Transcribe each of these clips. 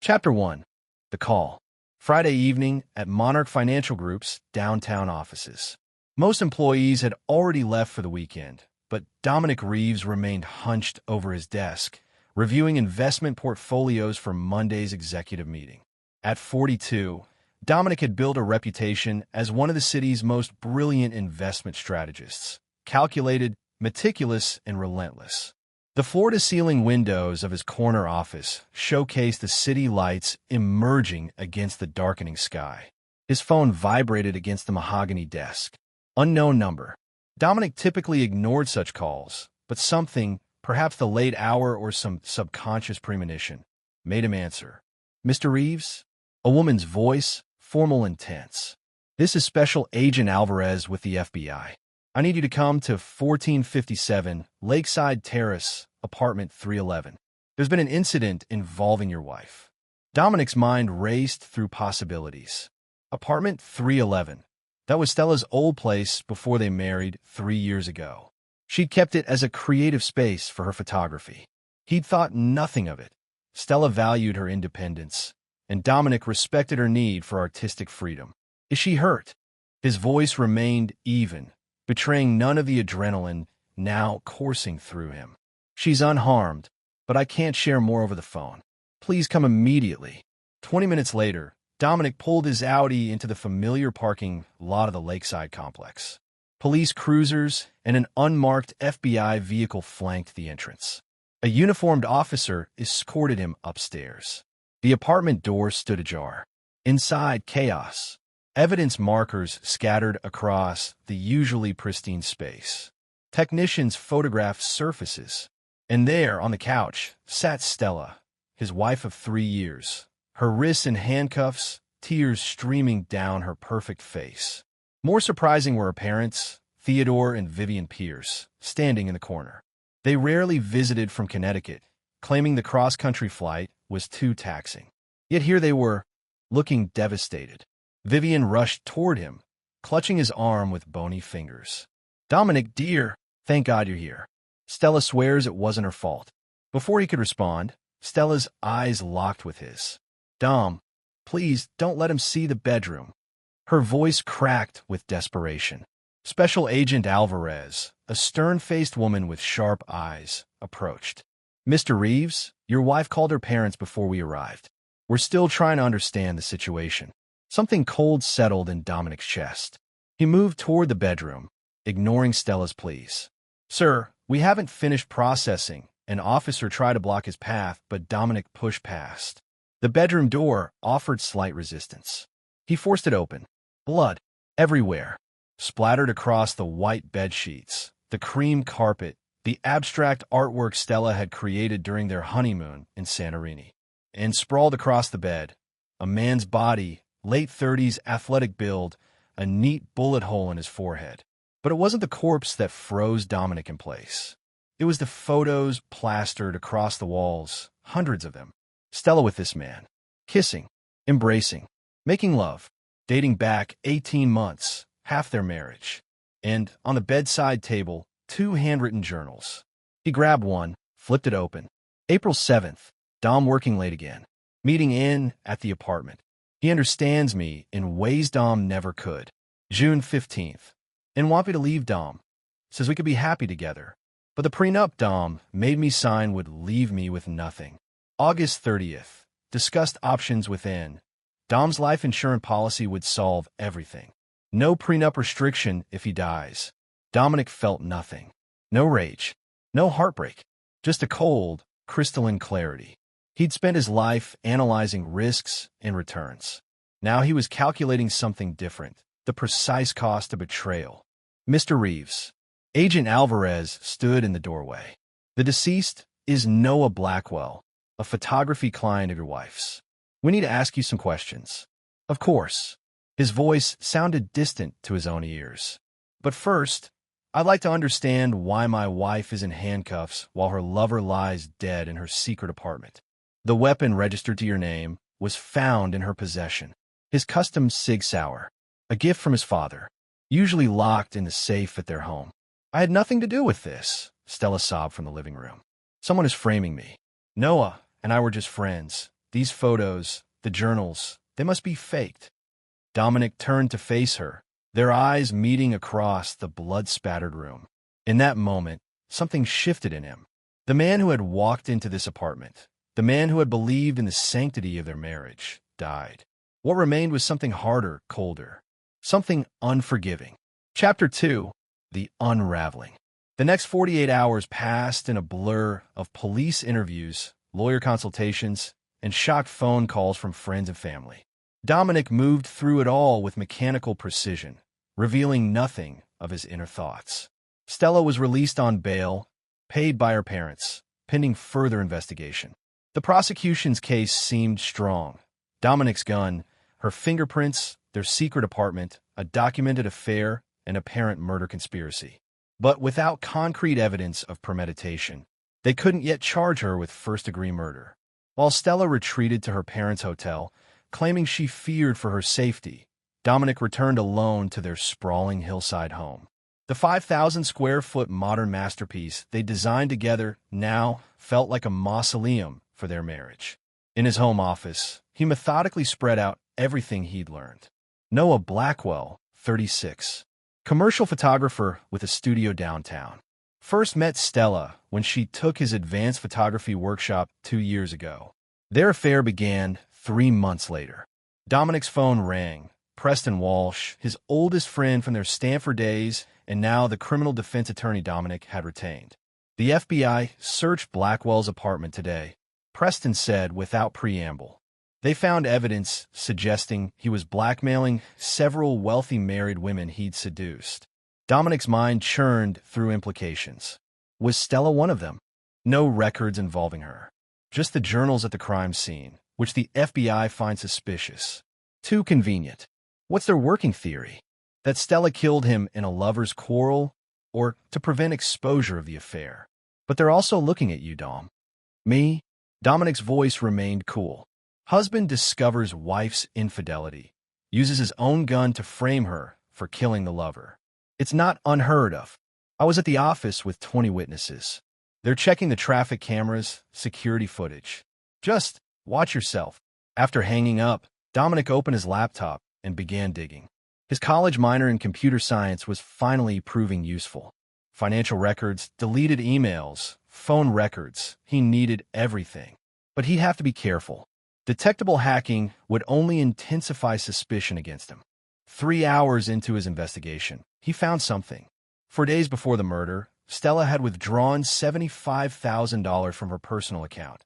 Chapter 1. The Call. Friday evening at Monarch Financial Group's downtown offices. Most employees had already left for the weekend, but Dominic Reeves remained hunched over his desk, reviewing investment portfolios for Monday's executive meeting. At 42, Dominic had built a reputation as one of the city's most brilliant investment strategists, calculated, meticulous, and relentless. The floor-to-ceiling windows of his corner office showcased the city lights emerging against the darkening sky. His phone vibrated against the mahogany desk. Unknown number. Dominic typically ignored such calls, but something, perhaps the late hour or some subconscious premonition, made him answer. "Mr. Reeves?" A woman's voice, formal and tense. "This is Special Agent Alvarez with the FBI. I need you to come to 1457 Lakeside Terrace, apartment 311. There's been an incident involving your wife." Dominic's mind raced through possibilities. Apartment 311. That was Stella's old place before they married 3 years ago. She'd kept it as a creative space for her photography. He'd thought nothing of it. Stella valued her independence, and Dominic respected her need for artistic freedom. "Is she hurt?" His voice remained even, betraying none of the adrenaline now coursing through him. "She's unharmed, but I can't share more over the phone. Please come immediately." 20 minutes later, Dominic pulled his Audi into the familiar parking lot of the Lakeside complex. Police cruisers and an unmarked FBI vehicle flanked the entrance. A uniformed officer escorted him upstairs. The apartment door stood ajar. Inside, chaos. Evidence markers scattered across the usually pristine space. Technicians photographed surfaces. And there, on the couch, sat Stella, his wife of 3 years, her wrists in handcuffs, tears streaming down her perfect face. More surprising were her parents, Theodore and Vivian Pierce, standing in the corner. They rarely visited from Connecticut, claiming the cross-country flight was too taxing. Yet here they were, looking devastated. Vivian rushed toward him, clutching his arm with bony fingers. "Dominic, dear, thank God you're here." Stella swears it wasn't her fault. Before he could respond, Stella's eyes locked with his. "Dom, please don't let him see the bedroom." Her voice cracked with desperation. Special Agent Alvarez, a stern-faced woman with sharp eyes, approached. "Mr. Reeves, your wife called her parents before we arrived. We're still trying to understand the situation." Something cold settled in Dominic's chest. He moved toward the bedroom, ignoring Stella's pleas. "Sir, we haven't finished processing." An officer tried to block his path, but Dominic pushed past. The bedroom door offered slight resistance. He forced it open. Blood everywhere, splattered across the white bed sheets, the cream carpet, the abstract artwork Stella had created during their honeymoon in Santorini. And sprawled across the bed, a man's body, late 30s, athletic build, a neat bullet hole in his forehead. But it wasn't the corpse that froze Dominic in place. It was the photos plastered across the walls, hundreds of them. Stella with this man, kissing, embracing, making love, dating back 18 months, half their marriage. And on the bedside table, 2 handwritten journals. He grabbed one, flipped it open. April 7th, Dom working late again. Meeting in at the apartment. He understands me in ways Dom never could. June 15th. And want me to leave Dom. Says we could be happy together. But the prenup Dom made me sign would leave me with nothing. August 30th. Discussed options within. Dom's life insurance policy would solve everything. No prenup restriction if he dies. Dominic felt nothing. No rage. No heartbreak. Just a cold, crystalline clarity. He'd spent his life analyzing risks and returns. Now he was calculating something different, the precise cost of betrayal. "Mr. Reeves." Agent Alvarez stood in the doorway. "The deceased is Noah Blackwell, a photography client of your wife's. We need to ask you some questions." "Of course." His voice sounded distant to his own ears. "But first, I'd like to understand why my wife is in handcuffs while her lover lies dead in her secret apartment. The weapon registered to your name was found in her possession. His custom Sig Sauer, a gift from his father, usually locked in the safe at their home." "I had nothing to do with this," Stella sobbed from the living room. "Someone is framing me. Noah and I were just friends. These photos, the journals, they must be faked. Dominic turned to face her, their eyes meeting across the blood-spattered room. In that moment, something shifted in him. The man who had walked into this apartment, the man who had believed in the sanctity of their marriage, died. What remained was something harder, colder, something unforgiving. Chapter 2. The Unraveling. The next 48 hours passed in a blur of police interviews, lawyer consultations, and shocked phone calls from friends and family. Dominic moved through it all with mechanical precision, revealing nothing of his inner thoughts. Stella was released on bail, paid by her parents, pending further investigation. The prosecution's case seemed strong. Dominic's gun, her fingerprints, their secret apartment, a documented affair, an apparent murder conspiracy. But without concrete evidence of premeditation, they couldn't yet charge her with first-degree murder. While Stella retreated to her parents' hotel, claiming she feared for her safety, Dominic returned alone to their sprawling hillside home. The 5,000-square-foot modern masterpiece they designed together now felt like a mausoleum for their marriage. In his home office, he methodically spread out everything he'd learned. Noah Blackwell, 36, commercial photographer with a studio downtown, first met Stella when she took his advanced photography workshop 2 years ago. Their affair began 3 months later. Dominic's phone rang. Preston Walsh, his oldest friend from their Stanford days, and now the criminal defense attorney Dominic had retained. The FBI searched Blackwell's apartment today, Preston said without preamble. They found evidence suggesting he was blackmailing several wealthy married women he'd seduced. Dominic's mind churned through implications. Was Stella one of them? No records involving her. Just the journals at the crime scene, which the FBI finds suspicious. Too convenient. What's their working theory? That Stella killed him in a lover's quarrel, or to prevent exposure of the affair? But they're also looking at you, Dom. Me? Dominic's voice remained cool. Husband discovers wife's infidelity, uses his own gun to frame her for killing the lover. It's not unheard of. I was at the office with 20 witnesses. They're checking the traffic cameras, security footage. Just watch yourself. After hanging up, Dominic opened his laptop and began digging. His college minor in computer science was finally proving useful. Financial records, deleted emails, phone records. He needed everything. But he'd have to be careful. Detectable hacking would only intensify suspicion against him. 3 hours into his investigation, he found something. For days before the murder, Stella had withdrawn $75,000 from her personal account,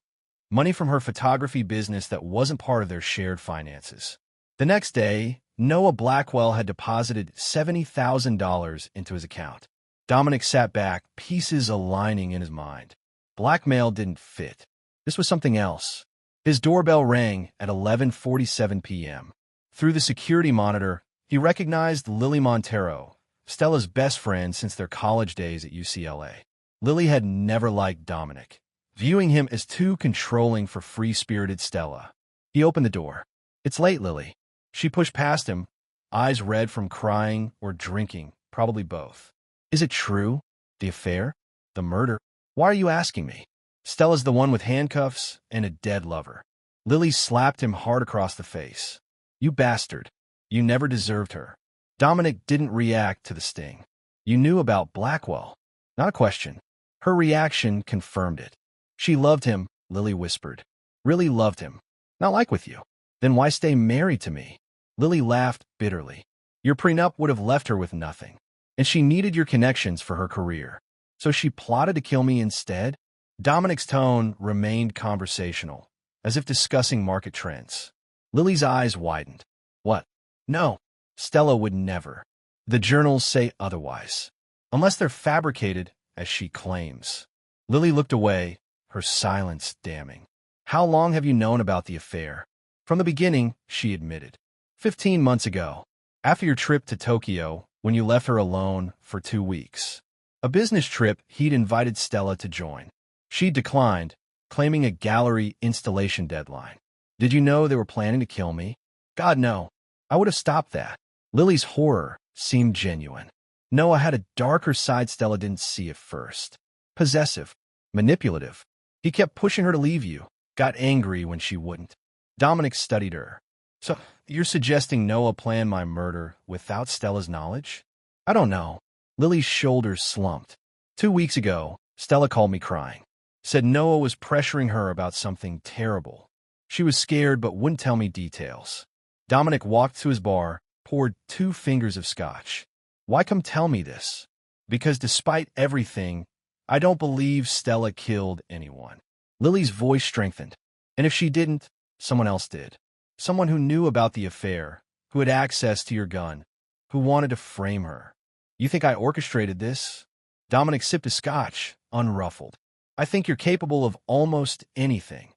money from her photography business that wasn't part of their shared finances. The next day, Noah Blackwell had deposited $70,000 into his account. Dominic sat back, pieces aligning in his mind. Blackmail didn't fit. This was something else. His doorbell rang at 11:47 p.m. Through the security monitor, he recognized Lily Montero, Stella's best friend since their college days at UCLA. Lily had never liked Dominic, viewing him as too controlling for free-spirited Stella. He opened the door. "It's late, Lily." She pushed past him, eyes red from crying or drinking, probably both. "Is it true? The affair? The murder? Why are you asking me? Stella's the one with handcuffs and a dead lover." Lily slapped him hard across the face. "You bastard. You never deserved her." Dominic didn't react to the sting. "You knew about Blackwell." Not a question. Her reaction confirmed it. "She loved him," Lily whispered. "Really loved him. Not like with you. Then why stay married to me?" Lily laughed bitterly. "Your prenup would have left her with nothing. And she needed your connections for her career. So she plotted to kill me instead?" Dominic's tone remained conversational, as if discussing market trends. Lily's eyes widened. "What? No. Stella would never. The journals say otherwise. Unless they're fabricated, as she claims." Lily looked away, her silence damning. "How long have you known about the affair?" "From the beginning," she admitted. 15 months ago, after your trip to Tokyo, when you left her alone for 2 weeks. A business trip he'd invited Stella to join. She declined, claiming a gallery installation deadline. "Did you know they were planning to kill me?" "God, no. I would have stopped that." Lily's horror seemed genuine. Noah had a darker side Stella didn't see at first. Possessive, manipulative. He kept pushing her to leave you, got angry when she wouldn't. Dominic studied her. So, you're suggesting Noah planned my murder without Stella's knowledge? I don't know. Lily's shoulders slumped. 2 weeks ago, Stella called me crying. Said Noah was pressuring her about something terrible. She was scared but wouldn't tell me details. Dominic walked to his bar, poured 2 fingers of scotch. Why come tell me this? Because despite everything, I don't believe Stella killed anyone. Lily's voice strengthened. And if she didn't, someone else did. Someone who knew about the affair, who had access to your gun, who wanted to frame her. You think I orchestrated this? Dominic sipped his scotch, unruffled. I think you're capable of almost anything.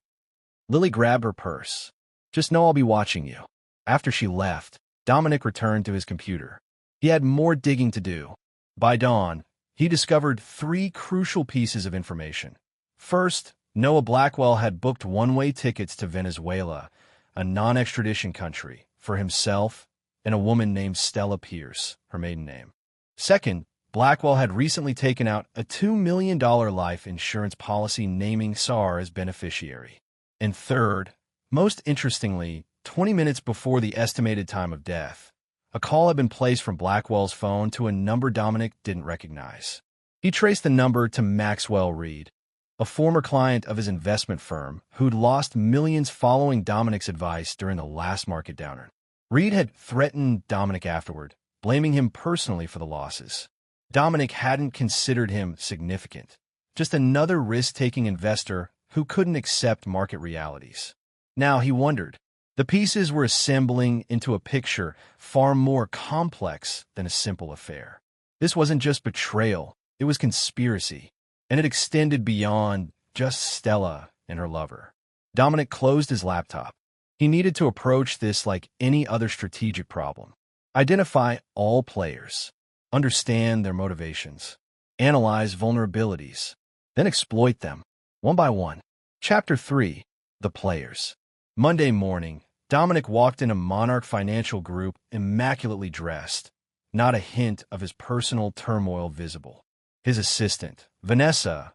Lily grabbed her purse. Just know I'll be watching you. After she left, Dominic returned to his computer. He had more digging to do. By dawn, he discovered 3 crucial pieces of information. First, Noah Blackwell had booked one-way tickets to Venezuela, a non-extradition country, for himself and a woman named Stella Pierce, her maiden name. Second, Blackwell had recently taken out a $2 million life insurance policy naming Saar as beneficiary. And third, most interestingly, 20 minutes before the estimated time of death, a call had been placed from Blackwell's phone to a number Dominic didn't recognize. He traced the number to Maxwell Reed, a former client of his investment firm who'd lost millions following Dominic's advice during the last market downturn. Reed had threatened Dominic afterward, blaming him personally for the losses. Dominic hadn't considered him significant, just another risk-taking investor who couldn't accept market realities. Now he wondered. The pieces were assembling into a picture far more complex than a simple affair. This wasn't just betrayal, it was conspiracy, and it extended beyond just Stella and her lover. Dominic closed his laptop. He needed to approach this like any other strategic problem. Identify all players, understand their motivations, analyze vulnerabilities, then exploit them, one by one. Chapter 3. The Players. Monday morning, Dominic walked into Monarch Financial Group immaculately dressed, not a hint of his personal turmoil visible. His assistant, Vanessa,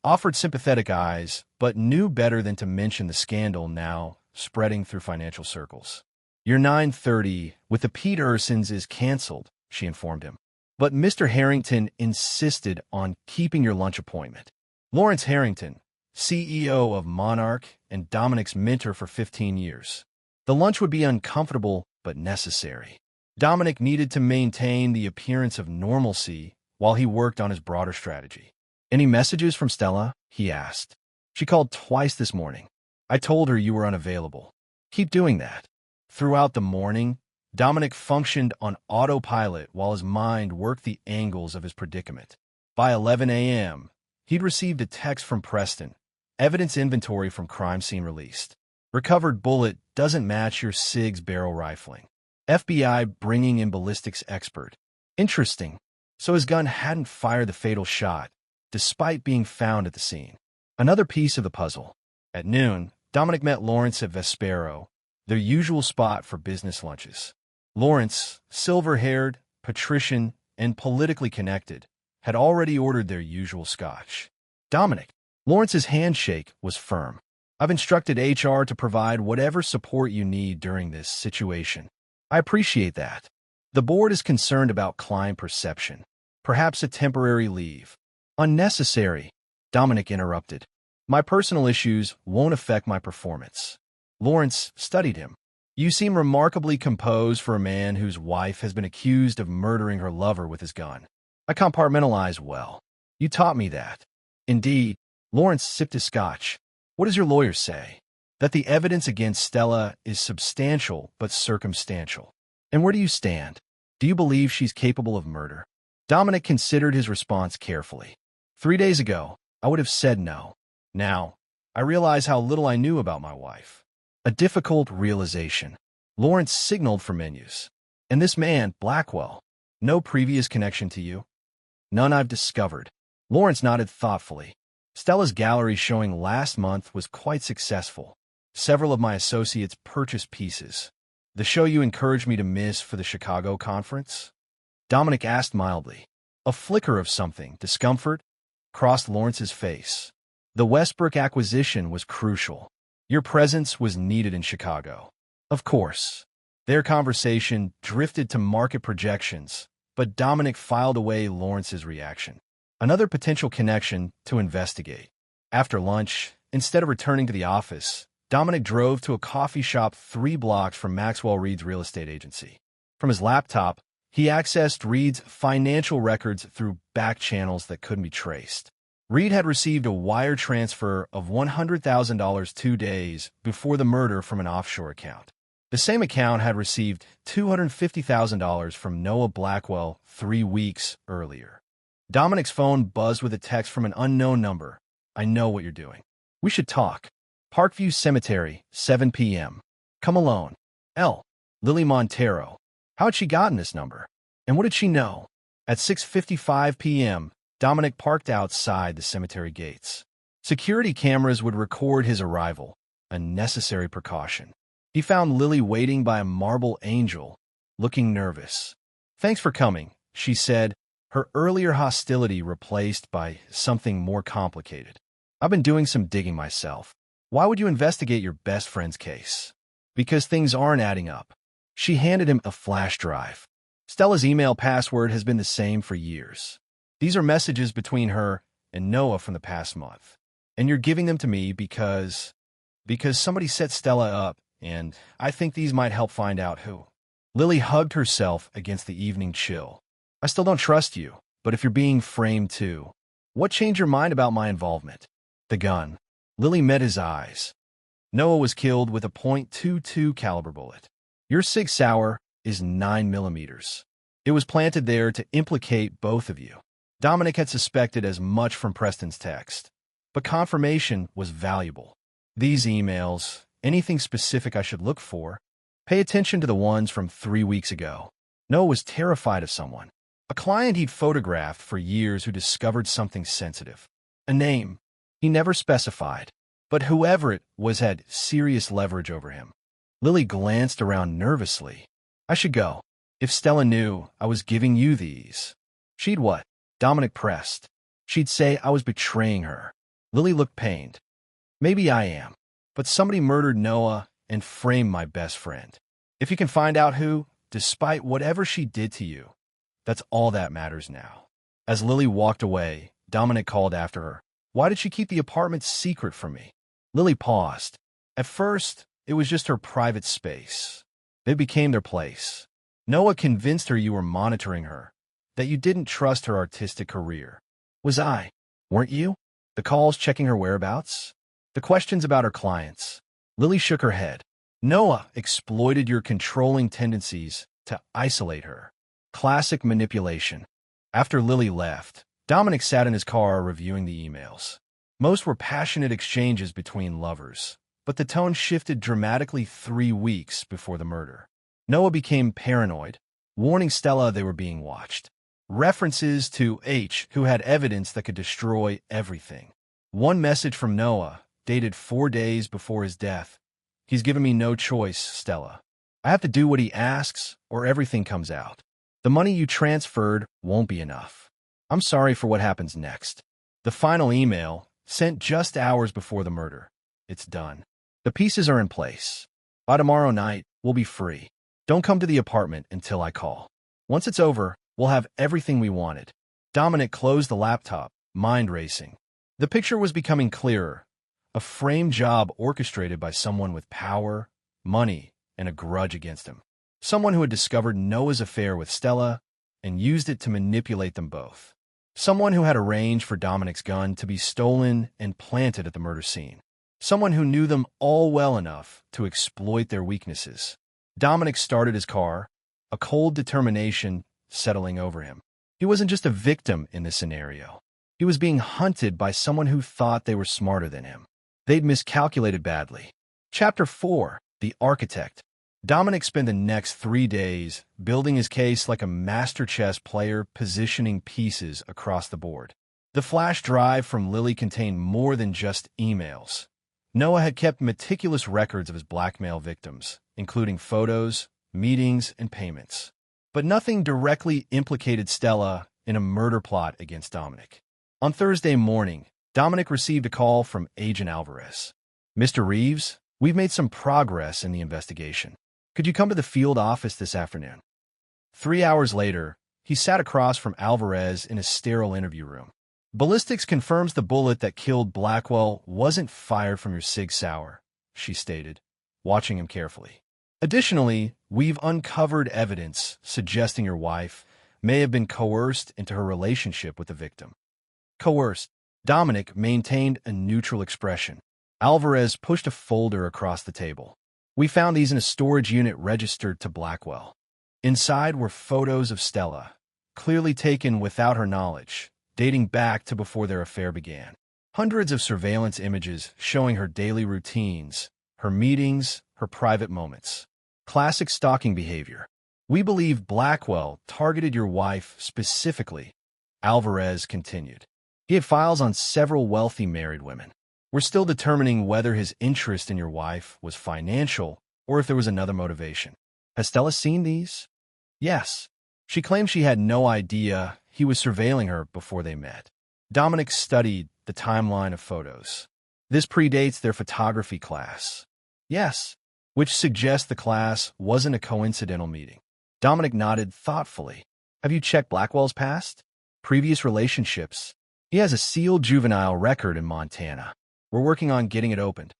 offered sympathetic eyes, but knew better than to mention the scandal now spreading through financial circles. Your 9:30 with the Pete Ursons is canceled, she informed him. But Mr. Harrington insisted on keeping your lunch appointment. Lawrence Harrington, CEO of Monarch and Dominic's mentor for 15 years. The lunch would be uncomfortable but necessary. Dominic needed to maintain the appearance of normalcy while he worked on his broader strategy. Any messages from Stella? He asked. She called twice this morning. I told her you were unavailable. Keep doing that. Throughout the morning, Dominic functioned on autopilot while his mind worked the angles of his predicament. By 11 a.m., he'd received a text from Preston. Evidence inventory from crime scene released. Recovered bullet doesn't match your SIG's barrel rifling. FBI bringing in ballistics expert. Interesting. So his gun hadn't fired the fatal shot, despite being found at the scene. Another piece of the puzzle. At noon, Dominic met Lawrence at Vespero, their usual spot for business lunches. Lawrence, silver-haired, patrician, and politically connected, had already ordered their usual scotch. Dominic. Lawrence's handshake was firm. I've instructed HR to provide whatever support you need during this situation. I appreciate that. The board is concerned about client perception. Perhaps a temporary leave. Unnecessary, Dominic interrupted. My personal issues won't affect my performance. Lawrence studied him. You seem remarkably composed for a man whose wife has been accused of murdering her lover with his gun. I compartmentalize well. You taught me that. Indeed. Lawrence sipped his scotch. What does your lawyer say? That the evidence against Stella is substantial but circumstantial. And where do you stand? Do you believe she's capable of murder? Dominic considered his response carefully. 3 days ago, I would have said no. Now, I realize how little I knew about my wife. A difficult realization. Lawrence signaled for menus. And this man, Blackwell, no previous connection to you? None I've discovered. Lawrence nodded thoughtfully. Stella's gallery showing last month was quite successful. Several of my associates purchased pieces. The show you encouraged me to miss for the Chicago conference? Dominic asked mildly. A flicker of something, discomfort, crossed Lawrence's face. The Westbrook acquisition was crucial. Your presence was needed in Chicago. Of course. Their conversation drifted to market projections, but Dominic filed away Lawrence's reaction. Another potential connection to investigate. After lunch, instead of returning to the office, Dominic drove to a coffee shop 3 blocks from Maxwell Reed's real estate agency. From his laptop, he accessed Reed's financial records through back channels that couldn't be traced. Reed had received a wire transfer of $100,000 2 days before the murder from an offshore account. The same account had received $250,000 from Noah Blackwell 3 weeks earlier. Dominic's phone buzzed with a text from an unknown number. "I know what you're doing. We should talk. Parkview Cemetery, 7 p.m. Come alone. L. Lily Montero." How had she gotten this number? And what did she know? At 6:55 p.m., Dominic parked outside the cemetery gates. Security cameras would record his arrival, a necessary precaution. He found Lily waiting by a marble angel, looking nervous. "Thanks for coming," she said, her earlier hostility replaced by something more complicated. "I've been doing some digging myself." "Why would you investigate your best friend's case?" "Because things aren't adding up." She handed him a flash drive. Stella's email password has been the same for years. "These are messages between her and Noah from the past month. And you're giving them to me because somebody set Stella up, and I think these might help find out who." Lily hugged herself against the evening chill. "I still don't trust you, but if you're being framed too, what changed your mind about my involvement?" "The gun." Lily met his eyes. "Noah was killed with a .22 caliber bullet. Your Sig Sauer is 9 millimeters. It was planted there to implicate both of you." Dominic had suspected as much from Preston's text, but confirmation was valuable. "These emails, anything specific I should look for? Pay attention to the ones from 3 weeks ago." Noah was terrified of someone. A client he'd photographed for years who discovered something sensitive. A name. He never specified, but whoever it was had serious leverage over him. Lily glanced around nervously. "I should go. If Stella knew I was giving you these." "She'd what?" Dominic pressed. "She'd say I was betraying her." Lily looked pained. "Maybe I am, but somebody murdered Noah and framed my best friend. If you can find out who, despite whatever she did to you, that's all that matters now." As Lily walked away, Dominic called after her. "Why did she keep the apartment secret from me?" Lily paused. At first, it was just her private space. It became their place. "Noah convinced her you were monitoring her, that you didn't trust her artistic career." "Was I? Weren't you?" "The calls checking her whereabouts? The questions about her clients?" Lily shook her head. "Noah exploited your controlling tendencies to isolate her." Classic manipulation. After Lily left, Dominic sat in his car reviewing the emails. Most were passionate exchanges between lovers, but the tone shifted dramatically 3 weeks before the murder. Noah became paranoid, warning Stella they were being watched. References to H, who had evidence that could destroy everything. One message from Noah, dated 4 days before his death. "He's given me no choice, Stella. I have to do what he asks, or everything comes out. The money you transferred won't be enough. I'm sorry for what happens next." The final email, sent just hours before the murder. "It's done. The pieces are in place. By tomorrow night, we'll be free. Don't come to the apartment until I call. Once it's over, we'll have everything we wanted." Dominic closed the laptop, mind racing. The picture was becoming clearer. A framed job orchestrated by someone with power, money, and a grudge against him. Someone who had discovered Noah's affair with Stella and used it to manipulate them both. Someone who had arranged for Dominic's gun to be stolen and planted at the murder scene. Someone who knew them all well enough to exploit their weaknesses. Dominic started his car, a cold determination settling over him. He wasn't just a victim in this scenario. He was being hunted by someone who thought they were smarter than him. They'd miscalculated badly. Chapter 4. The Architect. Dominic spent the next 3 days building his case like a master chess player, positioning pieces across the board. The flash drive from Lily contained more than just emails. Noah had kept meticulous records of his blackmail victims, including photos, meetings, and payments. But nothing directly implicated Stella in a murder plot against Dominic. On Thursday morning, Dominic received a call from Agent Alvarez. "Mr. Reeves, We've made some progress in the investigation. Could you come to the field office this afternoon? 3 hours later, he sat across from Alvarez in a sterile interview room. Ballistics confirms the bullet that killed Blackwell wasn't fired from your Sig Sauer, she stated, watching him carefully. Additionally, we've uncovered evidence suggesting your wife may have been coerced into her relationship with the victim. Coerced. Dominic maintained a neutral expression. Alvarez pushed a folder across the table. We found these in a storage unit registered to Blackwell. Inside were photos of Stella, clearly taken without her knowledge, dating back to before their affair began. Hundreds of surveillance images showing her daily routines, her meetings, her private moments. Classic stalking behavior. We believe Blackwell targeted your wife specifically, Alvarez continued. He had files on several wealthy married women. We're still determining whether his interest in your wife was financial or if there was another motivation. Has Stella seen these? Yes. She claimed she had no idea he was surveilling her before they met. Dominic studied the timeline of photos. This predates their photography class. Yes, which suggests the class wasn't a coincidental meeting. Dominic nodded thoughtfully. Have you checked Blackwell's past? Previous relationships? He has a sealed juvenile record in Montana. We're working on getting it opened.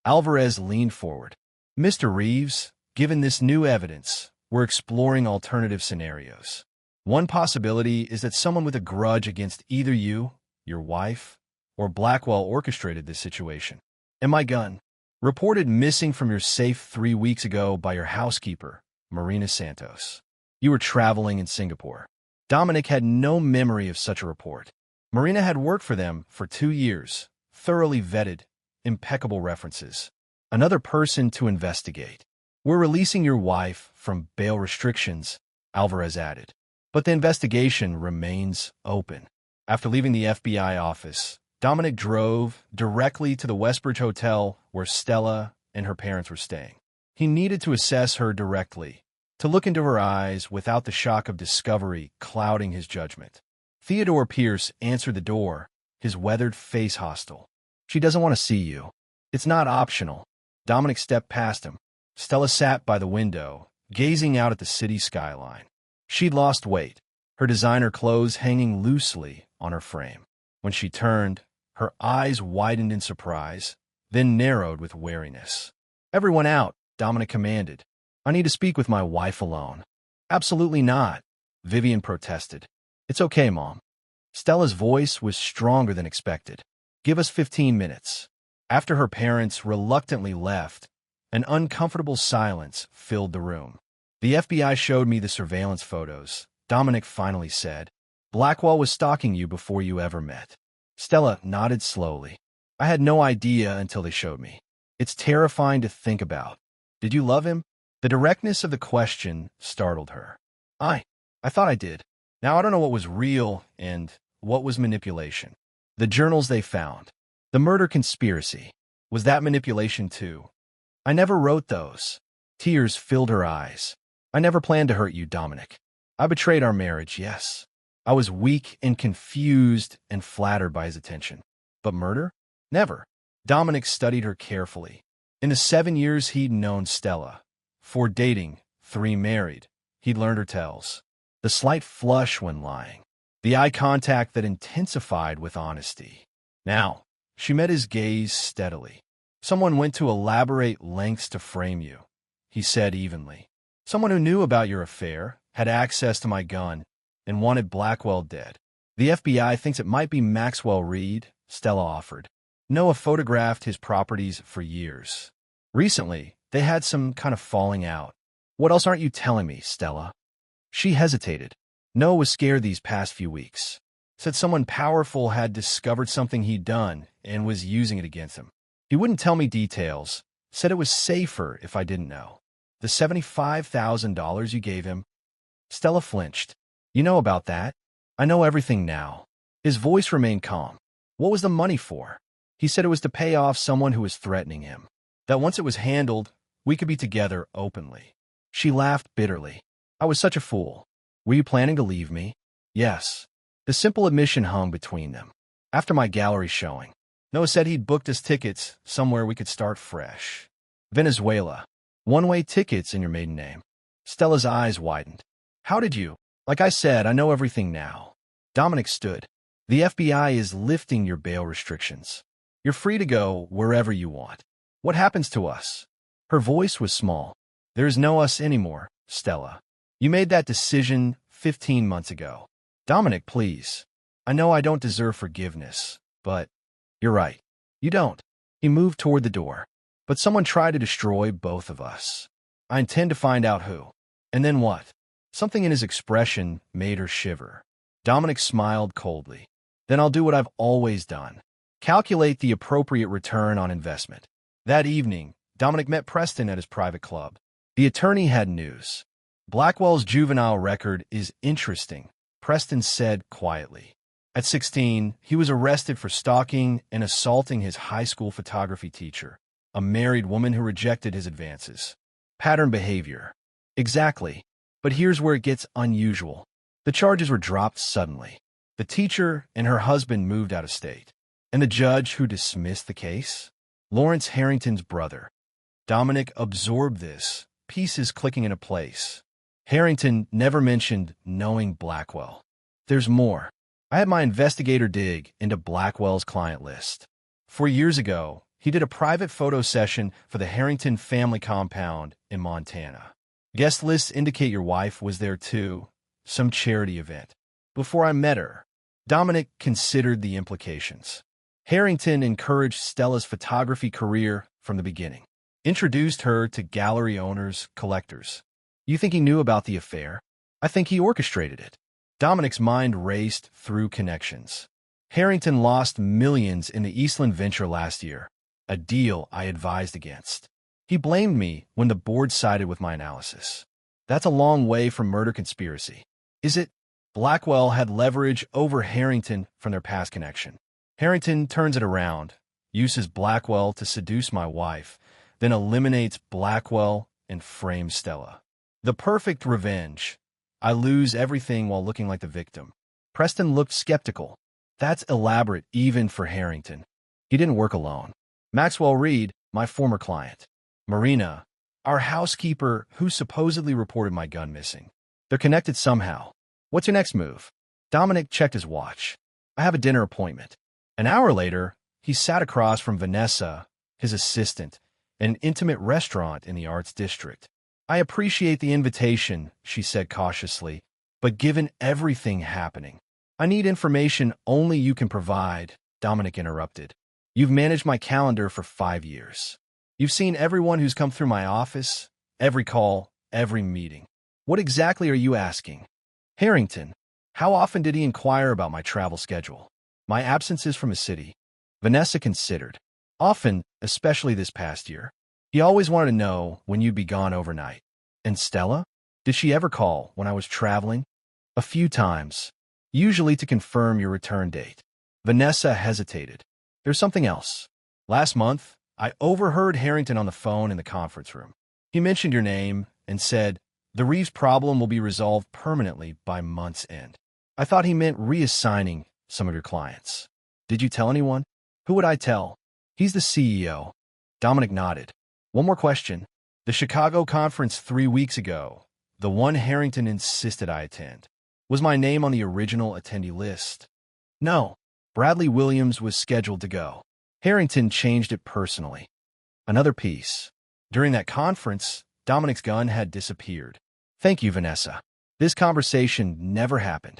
Alvarez leaned forward. Mr. Reeves, given this new evidence, we're exploring alternative scenarios. One possibility is that someone with a grudge against either you, your wife, or Blackwell orchestrated this situation. And my gun, reported missing from your safe 3 weeks ago by your housekeeper, Marina Santos. You were traveling in Singapore. Dominic had no memory of such a report. Marina had worked for them for 2 years, thoroughly vetted, impeccable references. Another person to investigate. We're releasing your wife from bail restrictions, Alvarez added. But the investigation remains open. After leaving the FBI office, Dominic drove directly to the Westbridge Hotel where Stella and her parents were staying. He needed to assess her directly, to look into her eyes without the shock of discovery clouding his judgment. Theodore Pierce answered the door, his weathered face hostile. She doesn't want to see you. It's not optional. Dominic stepped past him. Stella sat by the window, gazing out at the city skyline. She'd lost weight, her designer clothes hanging loosely on her frame. When she turned, her eyes widened in surprise, then narrowed with wariness. Everyone out, Dominic commanded. I need to speak with my wife alone. Absolutely not, Vivian protested. It's okay, Mom. Stella's voice was stronger than expected. Give us 15 minutes. After her parents reluctantly left, an uncomfortable silence filled the room. The FBI showed me the surveillance photos, Dominic finally said. Blackwell was stalking you before you ever met. Stella nodded slowly. I had no idea until they showed me. It's terrifying to think about. Did you love him? The directness of the question startled her. I thought I did. Now I don't know what was real and what was manipulation. The journals they found. The murder conspiracy. Was that manipulation too? I never wrote those. Tears filled her eyes. I never planned to hurt you, Dominic. I betrayed our marriage, yes. I was weak and confused and flattered by his attention. But murder? Never. Dominic studied her carefully. In the 7 years he'd known Stella, 4 dating, 3 married, he'd learned her tells. The slight flush when lying. The eye contact that intensified with honesty. Now, she met his gaze steadily. Someone went to elaborate lengths to frame you, he said evenly. Someone who knew about your affair, had access to my gun, and wanted Blackwell dead. The FBI thinks it might be Maxwell Reed, Stella offered. Noah photographed his properties for years. Recently, they had some kind of falling out. What else aren't you telling me, Stella? She hesitated. Noah was scared these past few weeks. Said someone powerful had discovered something he'd done and was using it against him. He wouldn't tell me details. Said it was safer if I didn't know. The $75,000 you gave him? Stella flinched. You know about that? I know everything now. His voice remained calm. What was the money for? He said it was to pay off someone who was threatening him. That once it was handled, we could be together openly. She laughed bitterly. I was such a fool. Were you planning to leave me? Yes. The simple admission hung between them. After my gallery showing, Noah said he'd booked us tickets somewhere we could start fresh. Venezuela. One-way tickets in your maiden name. Stella's eyes widened. How did you? Like I said, I know everything now. Dominic stood. The FBI is lifting your bail restrictions. You're free to go wherever you want. What happens to us? Her voice was small. There is no us anymore, Stella. You made that decision 15 months ago. Dominic, please. I know I don't deserve forgiveness, but you're right. You don't. He moved toward the door. But someone tried to destroy both of us. I intend to find out who. And then what? Something in his expression made her shiver. Dominic smiled coldly. Then I'll do what I've always done. Calculate the appropriate return on investment. That evening, Dominic met Preston at his private club. The attorney had news. Blackwell's juvenile record is interesting, Preston said quietly. At 16, he was arrested for stalking and assaulting his high school photography teacher, a married woman who rejected his advances. Pattern behavior. Exactly. But here's where it gets unusual. The charges were dropped suddenly. The teacher and her husband moved out of state. And the judge who dismissed the case? Lawrence Harrington's brother. Dominic absorbed this, pieces clicking into place. Harrington never mentioned knowing Blackwell. There's more. I had my investigator dig into Blackwell's client list. 4 years ago, he did a private photo session for the Harrington family compound in Montana. Guest lists indicate your wife was there too, some charity event. Before I met her, Dominic considered the implications. Harrington encouraged Stella's photography career from the beginning. Introduced her to gallery owners, collectors. You think he knew about the affair? I think he orchestrated it. Dominic's mind raced through connections. Harrington lost millions in the Eastland venture last year, a deal I advised against. He blamed me when the board sided with my analysis. That's a long way from murder conspiracy. Is it? Blackwell had leverage over Harrington from their past connection. Harrington turns it around, uses Blackwell to seduce my wife, then eliminates Blackwell and frames Stella. The perfect revenge. I lose everything while looking like the victim. Preston looked skeptical. That's elaborate even for Harrington. He didn't work alone. Maxwell Reed, my former client. Marina, our housekeeper who supposedly reported my gun missing. They're connected somehow. What's your next move? Dominic checked his watch. I have a dinner appointment. An hour later, he sat across from Vanessa, his assistant, at an intimate restaurant in the Arts District. I appreciate the invitation, she said cautiously, but given everything happening, I need information only you can provide, Dominic interrupted. You've managed my calendar for 5 years. You've seen everyone who's come through my office, every call, every meeting. What exactly are you asking? Harrington, how often did he inquire about my travel schedule? My absences from the city? Vanessa considered. Often, especially this past year. He always wanted to know when you'd be gone overnight. And Stella? Did she ever call when I was traveling? A few times, usually to confirm your return date. Vanessa hesitated. There's something else. Last month, I overheard Harrington on the phone in the conference room. He mentioned your name and said, the Reeves problem will be resolved permanently by month's end. I thought he meant reassigning some of your clients. Did you tell anyone? Who would I tell? He's the CEO. Dominic nodded. One more question. The Chicago conference 3 weeks ago, the one Harrington insisted I attend, was my name on the original attendee list? No. Bradley Williams was scheduled to go. Harrington changed it personally. Another piece. During that conference, Dominic's gun had disappeared. Thank you, Vanessa. This conversation never happened.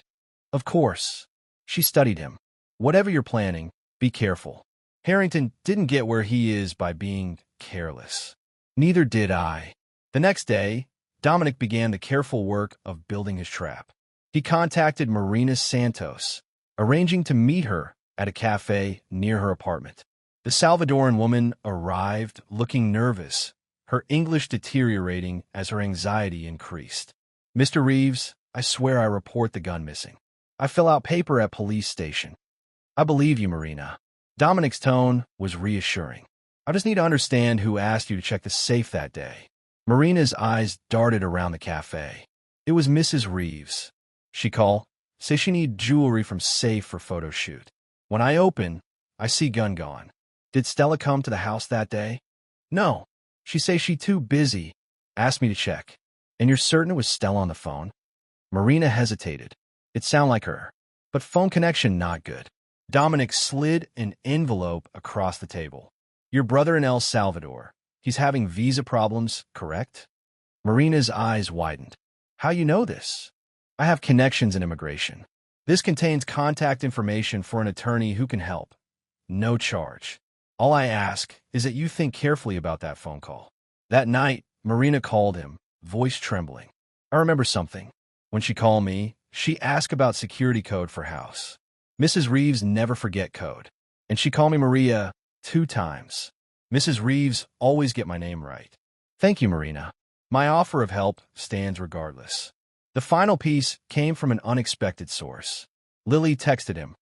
Of course. She studied him. Whatever you're planning, be careful. Harrington didn't get where he is by being careless. Neither did I. The next day, Dominic began the careful work of building his trap. He contacted Marina Santos, arranging to meet her at a cafe near her apartment. The Salvadoran woman arrived looking nervous, her English deteriorating as her anxiety increased. Mr. Reeves, I swear I report the gun missing. I fill out paper at police station. I believe you, Marina. Dominic's tone was reassuring. I just need to understand who asked you to check the safe that day. Marina's eyes darted around the cafe. It was Mrs. Reeves. She called, say she need jewelry from safe for photo shoot. When I open, I see gun gone. Did Stella come to the house that day? No. She say she too busy. Asked me to check. And you're certain it was Stella on the phone? Marina hesitated. It sounded like her. But phone connection not good. Dominic slid an envelope across the table. Your brother in El Salvador. He's having visa problems, correct? Marina's eyes widened. How you know this? I have connections in immigration. This contains contact information for an attorney who can help. No charge. All I ask is that you think carefully about that phone call. That night, Marina called him, voice trembling. I remember something. When she called me, she asked about security code for house. Mrs. Reeves never forget code. And she called me Maria 2 times. Mrs. Reeves always get my name right. Thank you, Marina. My offer of help stands regardless. The final piece came from an unexpected source. Lily texted him.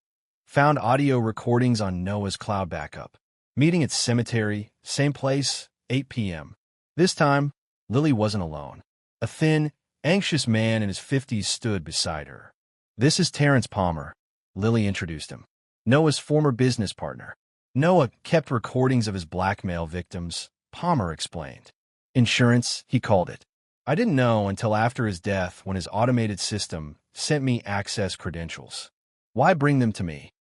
Found audio recordings on Noah's cloud backup. Meeting at cemetery, same place, 8 p.m. This time, Lily wasn't alone. A thin, anxious man in his 50s stood beside her. This is Terrence Palmer, Lily introduced him. Noah's former business partner. Noah kept recordings of his blackmail victims, Palmer explained. Insurance, he called it. I didn't know until after his death when his automated system sent me access credentials. Why bring them to me?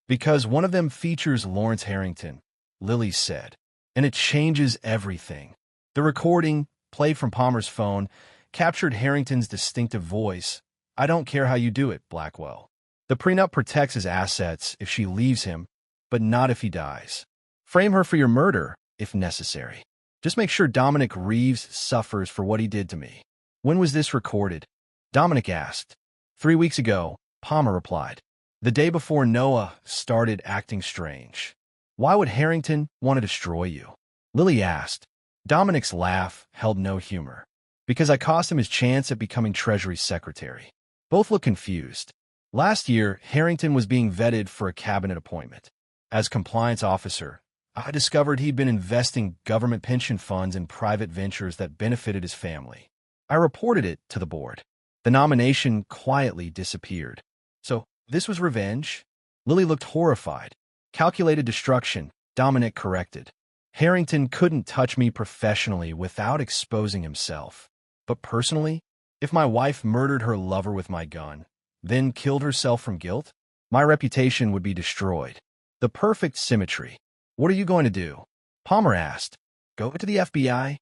Because one of them features Lawrence Harrington, Lily said, and it changes everything. The recording, played from Palmer's phone, captured Harrington's distinctive voice. I don't care how you do it, Blackwell. The prenup protects his assets if she leaves him, but not if he dies. Frame her for your murder, if necessary. Just make sure Dominic Reeves suffers for what he did to me. When was this recorded? Dominic asked. 3 weeks ago, Palmer replied. The day before Noah started acting strange. Why would Harrington want to destroy you? Lily asked. Dominic's laugh held no humor. Because I cost him his chance at becoming Treasury Secretary. Both look confused. Last year, Harrington was being vetted for a cabinet appointment. As compliance officer, I discovered he'd been investing government pension funds in private ventures that benefited his family. I reported it to the board. The nomination quietly disappeared. So, this was revenge? Lily looked horrified. Calculated destruction, Dominic corrected. Harrington couldn't touch me professionally without exposing himself. But personally, if my wife murdered her lover with my gun, then killed herself from guilt, my reputation would be destroyed. The perfect symmetry. What are you going to do? Palmer asked. Go to the FBI?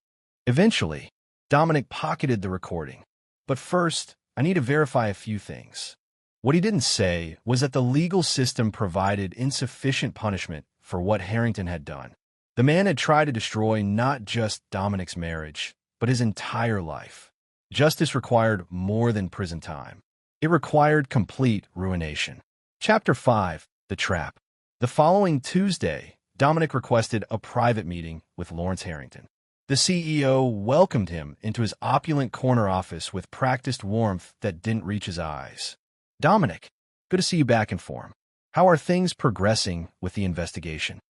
Eventually, Dominic pocketed the recording. But first, I need to verify a few things. What he didn't say was that the legal system provided insufficient punishment for what Harrington had done. The man had tried to destroy not just Dominic's marriage, but his entire life. Justice required more than prison time. It required complete ruination. Chapter 5, The Trap. The following Tuesday, Dominic requested a private meeting with Lawrence Harrington. The CEO welcomed him into his opulent corner office with practiced warmth that didn't reach his eyes. Dominic, good to see you back in form. How are things progressing with the investigation?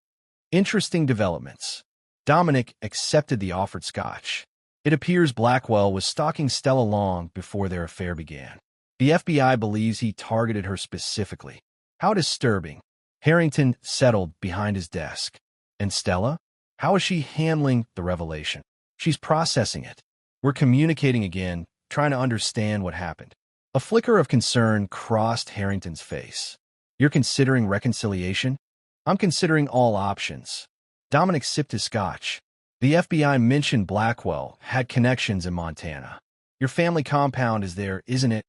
Interesting developments. Dominic accepted the offered scotch. It appears Blackwell was stalking Stella long before their affair began. The FBI believes he targeted her specifically. How disturbing. Harrington settled behind his desk. And Stella? How is she handling the revelation? She's processing it. We're communicating again, trying to understand what happened. A flicker of concern crossed Harrington's face. You're considering reconciliation? I'm considering all options. Dominic sipped his scotch. The FBI mentioned Blackwell had connections in Montana. Your family compound is there, isn't it?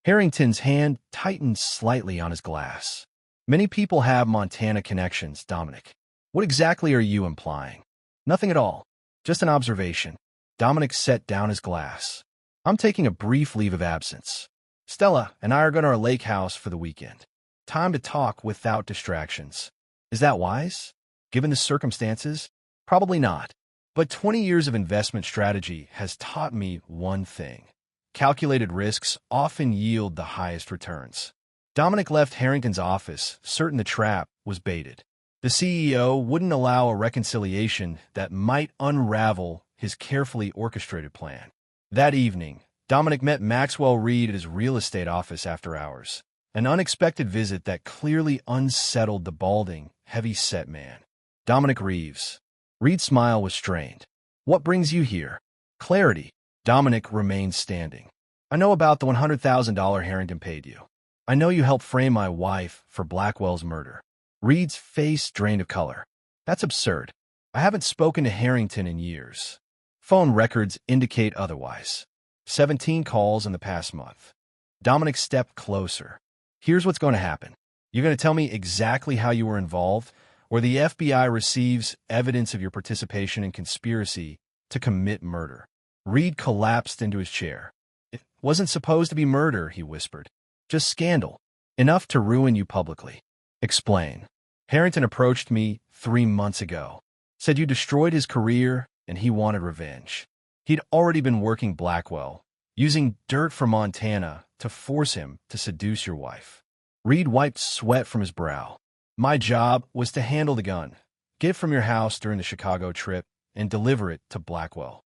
Harrington's hand tightened slightly on his glass. Many people have Montana connections, Dominic. What exactly are you implying? Nothing at all. Just an observation. Dominic set down his glass. I'm taking a brief leave of absence. Stella and I are going to our lake house for the weekend. Time to talk without distractions. Is that wise? Given the circumstances? Probably not. But 20 years of investment strategy has taught me one thing. Calculated risks often yield the highest returns. Dominic left Harrington's office, certain the trap was baited. The CEO wouldn't allow a reconciliation that might unravel his carefully orchestrated plan. That evening, Dominic met Maxwell Reed at his real estate office after hours. An unexpected visit that clearly unsettled the balding, heavy-set man. Dominic Reeves. Reed's smile was strained. What brings you here? Clarity. Dominic remained standing. I know about the $100,000 Harrington paid you. I know you helped frame my wife for Blackwell's murder. Reed's face drained of color. That's absurd. I haven't spoken to Harrington in years. Phone records indicate otherwise. 17 calls in the past month. Dominic stepped closer. Here's what's going to happen. You're going to tell me exactly how you were involved, or the FBI receives evidence of your participation in conspiracy to commit murder. Reed collapsed into his chair. It wasn't supposed to be murder, he whispered. Just scandal. Enough to ruin you publicly. Explain. Harrington approached me 3 months ago. Said you destroyed his career and he wanted revenge. He'd already been working Blackwell, using dirt from Montana to force him to seduce your wife. Reed wiped sweat from his brow. My job was to handle the gun, get it from your house during the Chicago trip, and deliver it to Blackwell.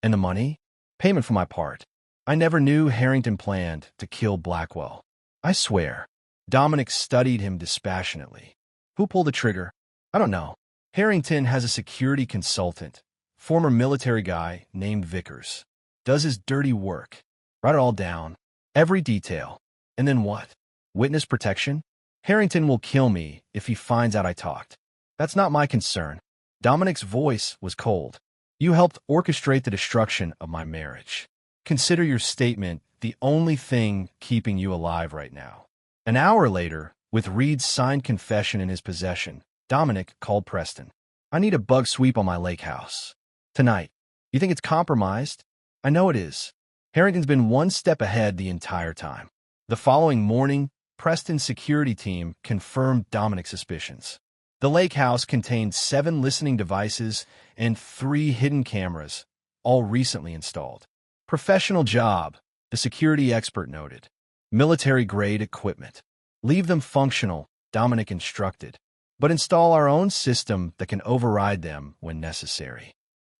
And the money? Payment for my part. I never knew Harrington planned to kill Blackwell. I swear. Dominic studied him dispassionately. Who pulled the trigger? I don't know. Harrington has a security consultant, former military guy named Vickers. Does his dirty work. Write it all down. Every detail. And then what? Witness protection? Harrington will kill me if he finds out I talked. That's not my concern. Dominic's voice was cold. You helped orchestrate the destruction of my marriage. Consider your statement the only thing keeping you alive right now. An hour later, with Reed's signed confession in his possession, Dominic called Preston. I need a bug sweep on my lake house. Tonight. You think it's compromised? I know it is. Harrington's been one step ahead the entire time. The following morning, Preston's security team confirmed Dominic's suspicions. The lake house contained 7 listening devices and 3 hidden cameras, all recently installed. Professional job, the security expert noted. Military-grade equipment. Leave them functional, Dominic instructed, but install our own system that can override them when necessary.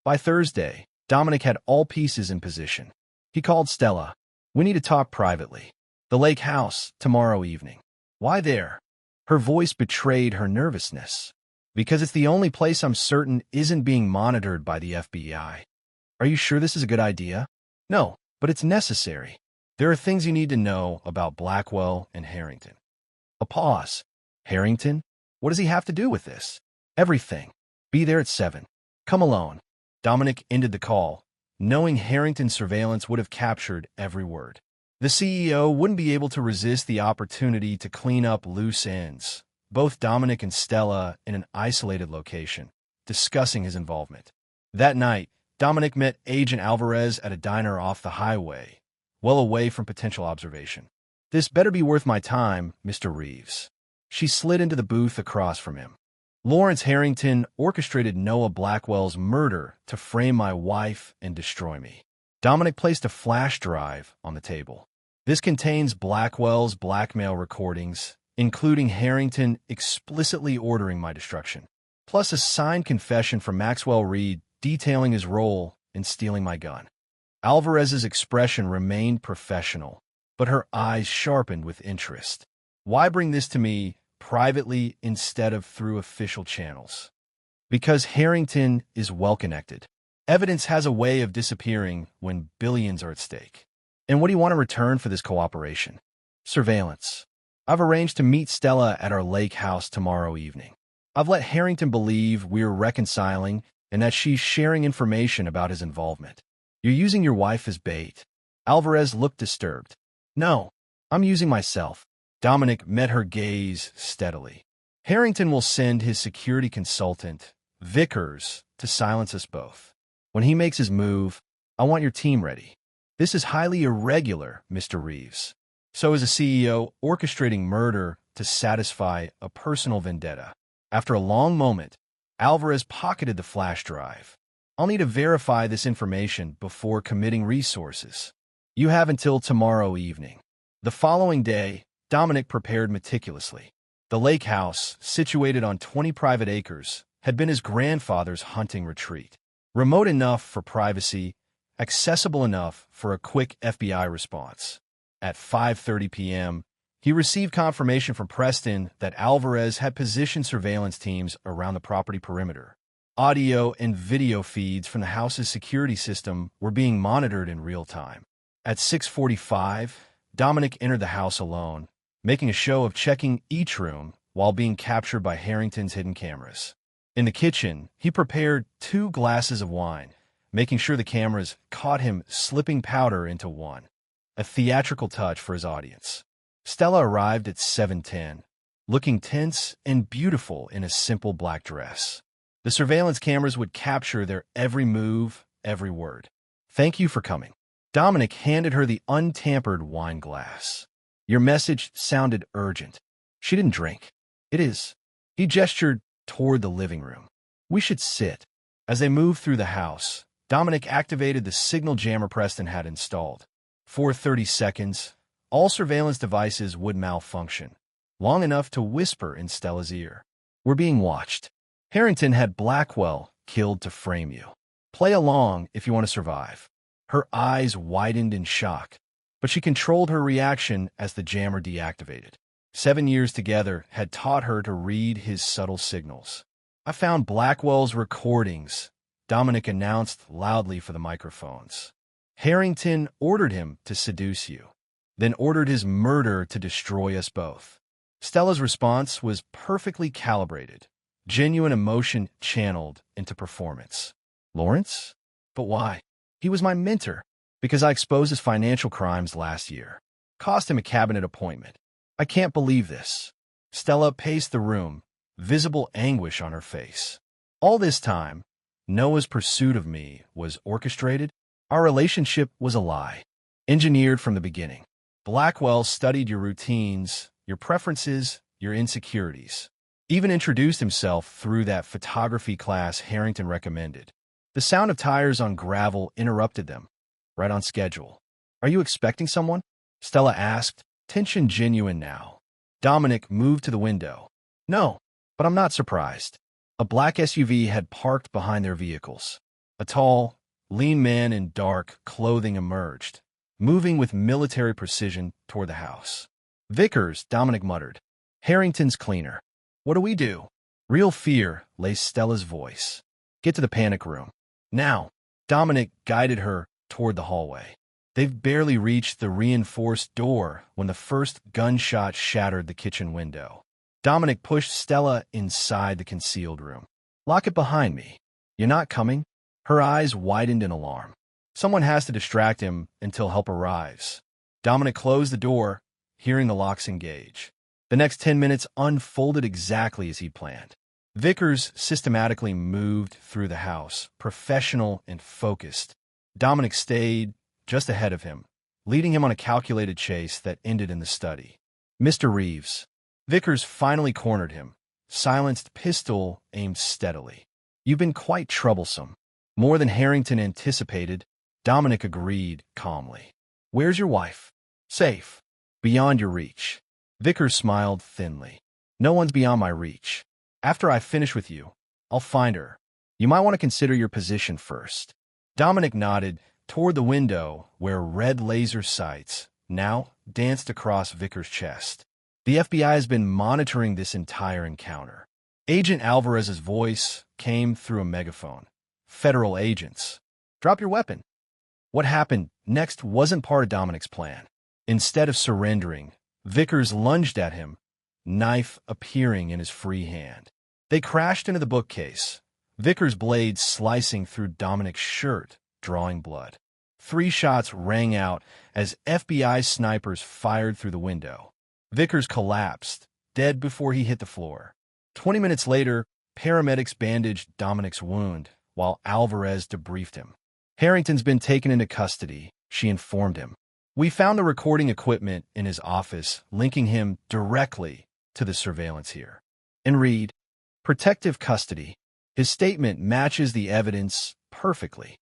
By Thursday, Dominic had all pieces in position. He called Stella. We need to talk privately. The lake house, tomorrow evening. Why there? Her voice betrayed her nervousness. Because it's the only place I'm certain isn't being monitored by the FBI. Are you sure this is a good idea? No, but it's necessary. There are things you need to know about Blackwell and Harrington. A pause. Harrington? What does he have to do with this? Everything. Be there at 7. Come alone. Dominic ended the call, knowing Harrington's surveillance would have captured every word. The CEO wouldn't be able to resist the opportunity to clean up loose ends, both Dominic and Stella in an isolated location, discussing his involvement. That night, Dominic met Agent Alvarez at a diner off the highway, well away from potential observation. This better be worth my time, Mr. Reeves. She slid into the booth across from him. Lawrence Harrington orchestrated Noah Blackwell's murder to frame my wife and destroy me. Dominic placed a flash drive on the table. This contains Blackwell's blackmail recordings, including Harrington explicitly ordering my destruction, plus a signed confession from Maxwell Reed detailing his role in stealing my gun. Alvarez's expression remained professional, but her eyes sharpened with interest. Why bring this to me privately instead of through official channels? Because Harrington is well-connected. Evidence has a way of disappearing when billions are at stake. And what do you want in return for this cooperation? Surveillance. I've arranged to meet Stella at our lake house tomorrow evening. I've let Harrington believe we're reconciling and that she's sharing information about his involvement. You're using your wife as bait. Alvarez looked disturbed. No, I'm using myself. Dominic met her gaze steadily. Harrington will send his security consultant, Vickers, to silence us both. When he makes his move, I want your team ready. This is highly irregular, Mr. Reeves. So is a CEO orchestrating murder to satisfy a personal vendetta. After a long moment, Alvarez pocketed the flash drive. I'll need to verify this information before committing resources. You have until tomorrow evening. The following day, Dominic prepared meticulously. The lake house, situated on 20 private acres, had been his grandfather's hunting retreat. Remote enough for privacy, accessible enough for a quick FBI response. At 5:30 p.m., he received confirmation from Preston that Alvarez had positioned surveillance teams around the property perimeter. Audio and video feeds from the house's security system were being monitored in real time. At 6:45, Dominic entered the house alone, making a show of checking each room while being captured by Harrington's hidden cameras. In the kitchen, he prepared 2 glasses of wine, making sure the cameras caught him slipping powder into one, a theatrical touch for his audience. Stella arrived at 7:10, looking tense and beautiful in a simple black dress. The surveillance cameras would capture their every move, every word. "Thank you for coming." Dominic handed her the untampered wine glass. "Your message sounded urgent." She didn't drink. "It is." He gestured toward the living room. "We should sit." As they moved through the house, Dominic activated the signal jammer Preston had installed. For 30 seconds, all surveillance devices would malfunction, long enough to whisper in Stella's ear, "We're being watched. Harrington had Blackwell killed to frame you. Play along if you want to survive." Her eyes widened in shock, but she controlled her reaction as the jammer deactivated. 7 years together had taught her to read his subtle signals. "I found Blackwell's recordings," Dominic announced loudly for the microphones. "Harrington ordered him to seduce you, then ordered his murder to destroy us both." Stella's response was perfectly calibrated, genuine emotion channeled into performance. "Lawrence? But why?" "He was my mentor." "Because I exposed his financial crimes last year. Cost him a cabinet appointment." "I can't believe this." Stella paced the room, visible anguish on her face. "All this time, Noah's pursuit of me was orchestrated. Our relationship was a lie, engineered from the beginning. Blackwell studied your routines, your preferences, your insecurities. Even introduced himself through that photography class Harrington recommended." The sound of tires on gravel interrupted them. "Right on schedule." "Are you expecting someone?" Stella asked, tension genuine now. Dominic moved to the window. "No, but I'm not surprised." A black SUV had parked behind their vehicles. A tall, lean man in dark clothing emerged, moving with military precision toward the house. "Vickers," Dominic muttered. "Harrington's cleaner." "What do we do?" Real fear laced Stella's voice. "Get to the panic room. Now." Dominic guided her toward the hallway. They've barely reached the reinforced door when the first gunshot shattered the kitchen window. Dominic pushed Stella inside the concealed room. "Lock it behind me." "You're not coming?" Her eyes widened in alarm. "Someone has to distract him until help arrives." Dominic closed the door, hearing the locks engage. The next 10 minutes unfolded exactly as he planned. Vickers systematically moved through the house, professional and focused. Dominic stayed just ahead of him, leading him on a calculated chase that ended in the study. "Mr. Reeves." Vickers finally cornered him, silenced pistol aimed steadily. "You've been quite troublesome." "More than Harrington anticipated," Dominic agreed calmly. "Where's your wife?" "Safe. Beyond your reach." Vickers smiled thinly. "No one's beyond my reach. After I finish with you, I'll find her. You might want to consider your position first." Dominic nodded toward the window where red laser sights now danced across Vickers' chest. "The FBI has been monitoring this entire encounter." Agent Alvarez's voice came through a megaphone. "Federal agents. Drop your weapon." What happened next wasn't part of Dominic's plan. Instead of surrendering, Vickers lunged at him, knife appearing in his free hand. They crashed into the bookcase, Vickers' blade slicing through Dominic's shirt, drawing blood. 3 shots rang out as FBI snipers fired through the window. Vickers collapsed, dead before he hit the floor. 20 minutes later, paramedics bandaged Dominic's wound, while Alvarez debriefed him. "Harrington's been taken into custody," she informed him. "We found the recording equipment in his office, linking him directly to the surveillance here." And read, "Protective custody." His statement matches the evidence perfectly.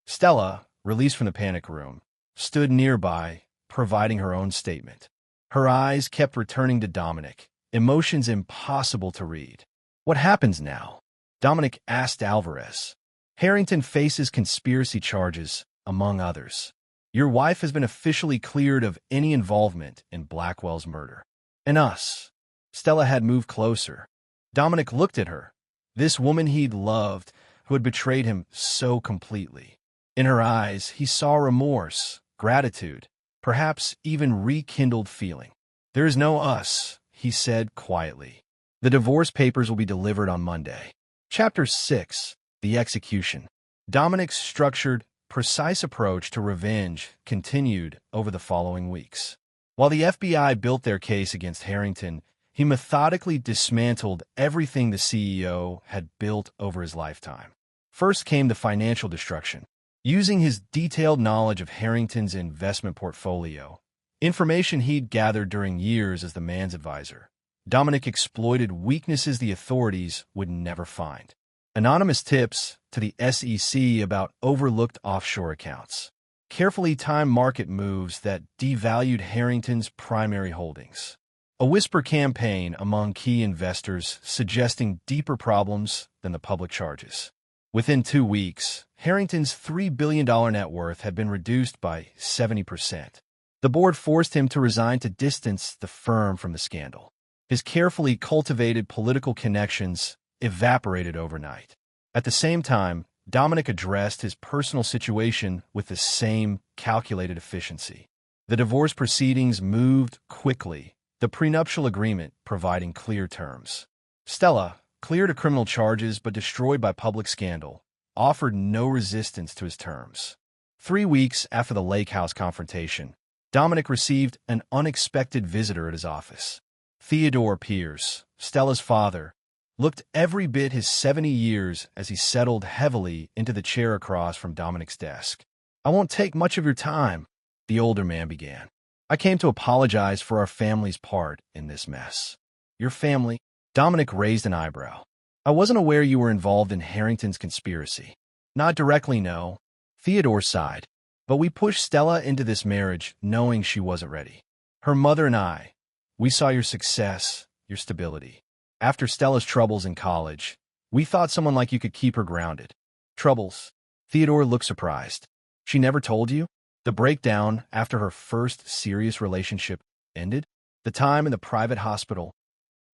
Stella, released from the panic room, stood nearby, providing her own statement. Her eyes kept returning to Dominic, emotions impossible to read. "What happens now?" Dominic asked Alvarez. "Harrington faces conspiracy charges, among others. Your wife has been officially cleared of any involvement in Blackwell's murder." "And us?" Stella had moved closer. Dominic looked at her, This woman he'd loved, who had betrayed him so completely. In her eyes, he saw remorse, gratitude, perhaps even rekindled feeling. "There is no us," he said quietly. "The divorce papers will be delivered on Monday." Chapter 6. The Execution. Dominic's structured, precise approach to revenge continued over the following weeks. While the FBI built their case against Harrington, he methodically dismantled everything the CEO had built over his lifetime. First came the financial destruction. Using his detailed knowledge of Harrington's investment portfolio, information he'd gathered during years as the man's advisor, Dominic exploited weaknesses the authorities would never find. Anonymous tips to the SEC about overlooked offshore accounts. Carefully timed market moves that devalued Harrington's primary holdings. A whisper campaign among key investors suggesting deeper problems than the public charges. Within 2 weeks, Harrington's $3 billion net worth had been reduced by 70%. The board forced him to resign to distance the firm from the scandal. His carefully cultivated political connections evaporated overnight. At the same time, Dominic addressed his personal situation with the same calculated efficiency. The divorce proceedings moved quickly, the prenuptial agreement providing clear terms. Stella, cleared of criminal charges but destroyed by public scandal, offered no resistance to his terms. 3 weeks after the Lake House confrontation, Dominic received an unexpected visitor at his office. Theodore Pierce, Stella's father, looked every bit his 70 years as he settled heavily into the chair across from Dominic's desk. "I won't take much of your time," the older man began. "I came to apologize for our family's part in this mess." "Your family?" Dominic raised an eyebrow. "I wasn't aware you were involved in Harrington's conspiracy." "Not directly, no." Theodore sighed. "But we pushed Stella into this marriage knowing she wasn't ready. Her mother and I, we saw your success, your stability. After Stella's troubles in college, we thought someone like you could keep her grounded." "Troubles?" Theodore looked surprised. "She never told you?" "The breakdown after her first serious relationship ended? The time in the private hospital?"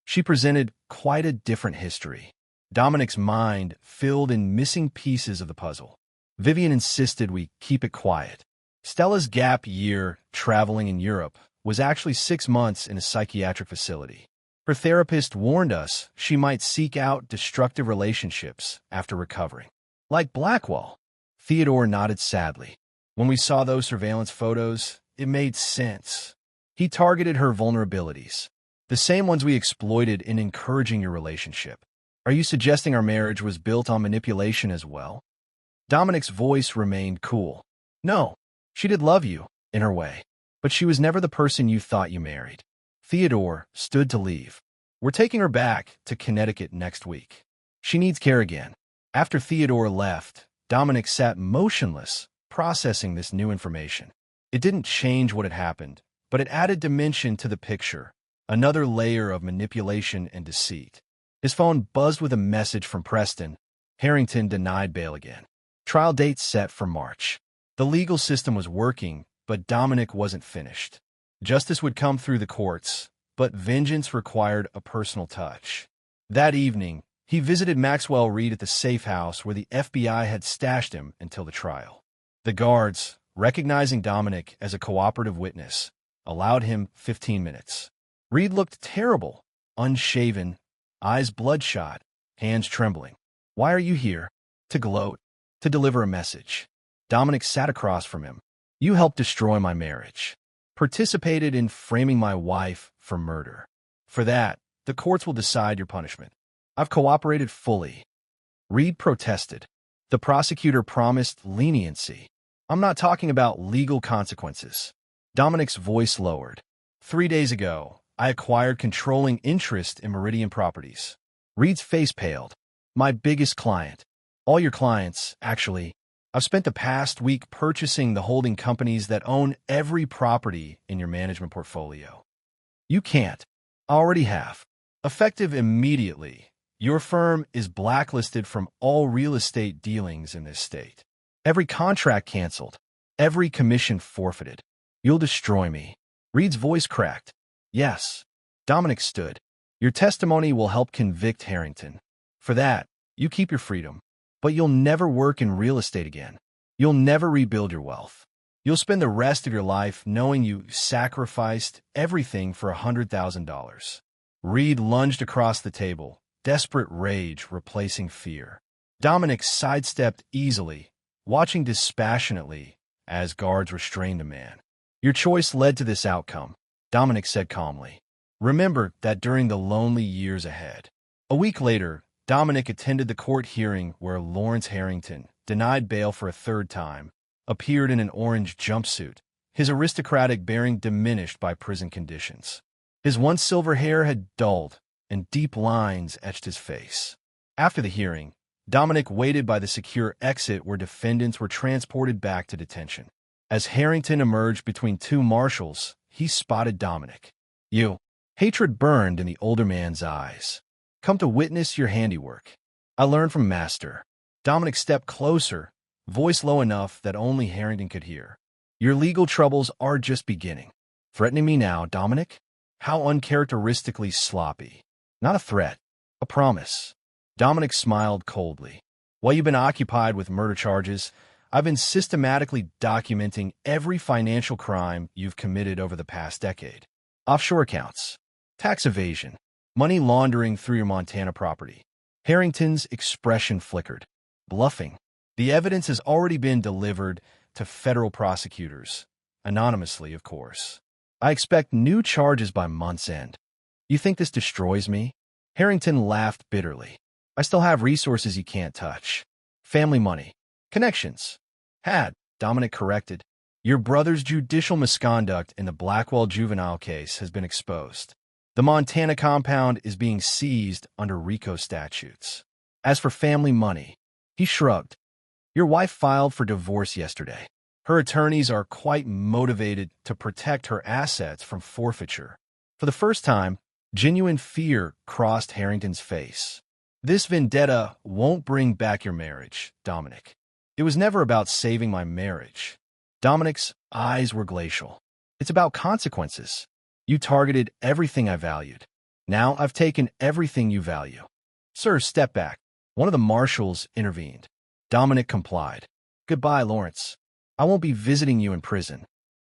She presented quite a different history. Dominic's mind filled in missing pieces of the puzzle. Vivian insisted we keep it quiet. Stella's gap year traveling in Europe was actually 6 months in a psychiatric facility. Her therapist warned us she might seek out destructive relationships after recovering. "Like Blackwell." Theodore nodded sadly. "When we saw those surveillance photos, it made sense. He targeted her vulnerabilities, the same ones we exploited in encouraging your relationship." "Are you suggesting our marriage was built on manipulation as well?" Dominic's voice remained cool. "No, she did love you, in her way, but she was never the person you thought you married." Theodore stood to leave. "We're taking her back to Connecticut next week. She needs care again." After Theodore left, Dominic sat motionless, processing this new information. It didn't change what had happened, but it added dimension to the picture, another layer of manipulation and deceit. His phone buzzed with a message from Preston. Harrington denied bail again. Trial date set for March. The legal system was working, but Dominic wasn't finished. Justice would come through the courts, but vengeance required a personal touch. That evening, he visited Maxwell Reed at the safe house where the FBI had stashed him until the trial. The guards, recognizing Dominic as a cooperative witness, allowed him 15 minutes. Reed looked terrible, unshaven, eyes bloodshot, hands trembling. "Why are you here?" "To gloat. To deliver a message." Dominic sat across from him. "You helped destroy my marriage. Participated in framing my wife for murder. For that, the courts will decide your punishment." "I've cooperated fully." Reed protested. The prosecutor promised leniency. "I'm not talking about legal consequences." Dominic's voice lowered. 3 days ago, I acquired controlling interest in Meridian Properties." Reed's face paled. "My biggest client. All your clients, actually. I've spent the past week purchasing the holding companies that own every property in your management portfolio." "You can't." "I already have. Effective immediately, your firm is blacklisted from all real estate dealings in this state. Every contract canceled. Every commission forfeited. You'll destroy me." Reed's voice cracked. "Yes." Dominic stood. "Your testimony will help convict Harrington. For that, You keep your freedom, but you'll never work in real estate again. You'll never rebuild your wealth. You'll spend the rest of your life knowing you sacrificed everything for $100,000. Reed lunged across the table, desperate rage replacing fear. Dominic sidestepped easily, watching dispassionately as guards restrained a man. Your choice led to this outcome, Dominic said calmly. Remember that during the lonely years ahead. A week later, Dominic attended the court hearing where Lawrence Harrington, denied bail for a third time, appeared in an orange jumpsuit, his aristocratic bearing diminished by prison conditions. His once silver hair had dulled, and deep lines etched his face. After the hearing, Dominic waited by the secure exit where defendants were transported back to detention. As Harrington emerged between two marshals, he spotted Dominic. "You." Hatred burned in the older man's eyes. "Come to witness your handiwork. I learned from Master." Dominic stepped closer, voice low enough that only Harrington could hear. "Your legal troubles are just beginning." "Threatening me now, Dominic?" How uncharacteristically sloppy. Not a threat, a promise. Dominic smiled coldly. "While you've been occupied with murder charges, I've been systematically documenting every financial crime you've committed over the past decade. Offshore accounts, tax evasion, money laundering through your Montana property." Harrington's expression flickered. "Bluffing. The evidence has already been delivered to federal prosecutors, anonymously, of course. I expect new charges by month's end. You think this destroys me?" Harrington laughed bitterly. "I still have resources you can't touch. Family money. Connections." "Had," Dominic corrected. "Your brother's judicial misconduct in the Blackwell juvenile case has been exposed. The Montana compound is being seized under RICO statutes. As for family money," he shrugged. "Your wife filed for divorce yesterday. Her attorneys are quite motivated to protect her assets from forfeiture." For the first time, genuine fear crossed Harrington's face. "This vendetta won't bring back your marriage, Dominic. It was never about saving my marriage." Dominic's eyes were glacial. "It's about consequences. You targeted everything I valued. Now I've taken everything you value." "Sir, step back." One of the marshals intervened. Dominic complied. "Goodbye, Lawrence. I won't be visiting you in prison."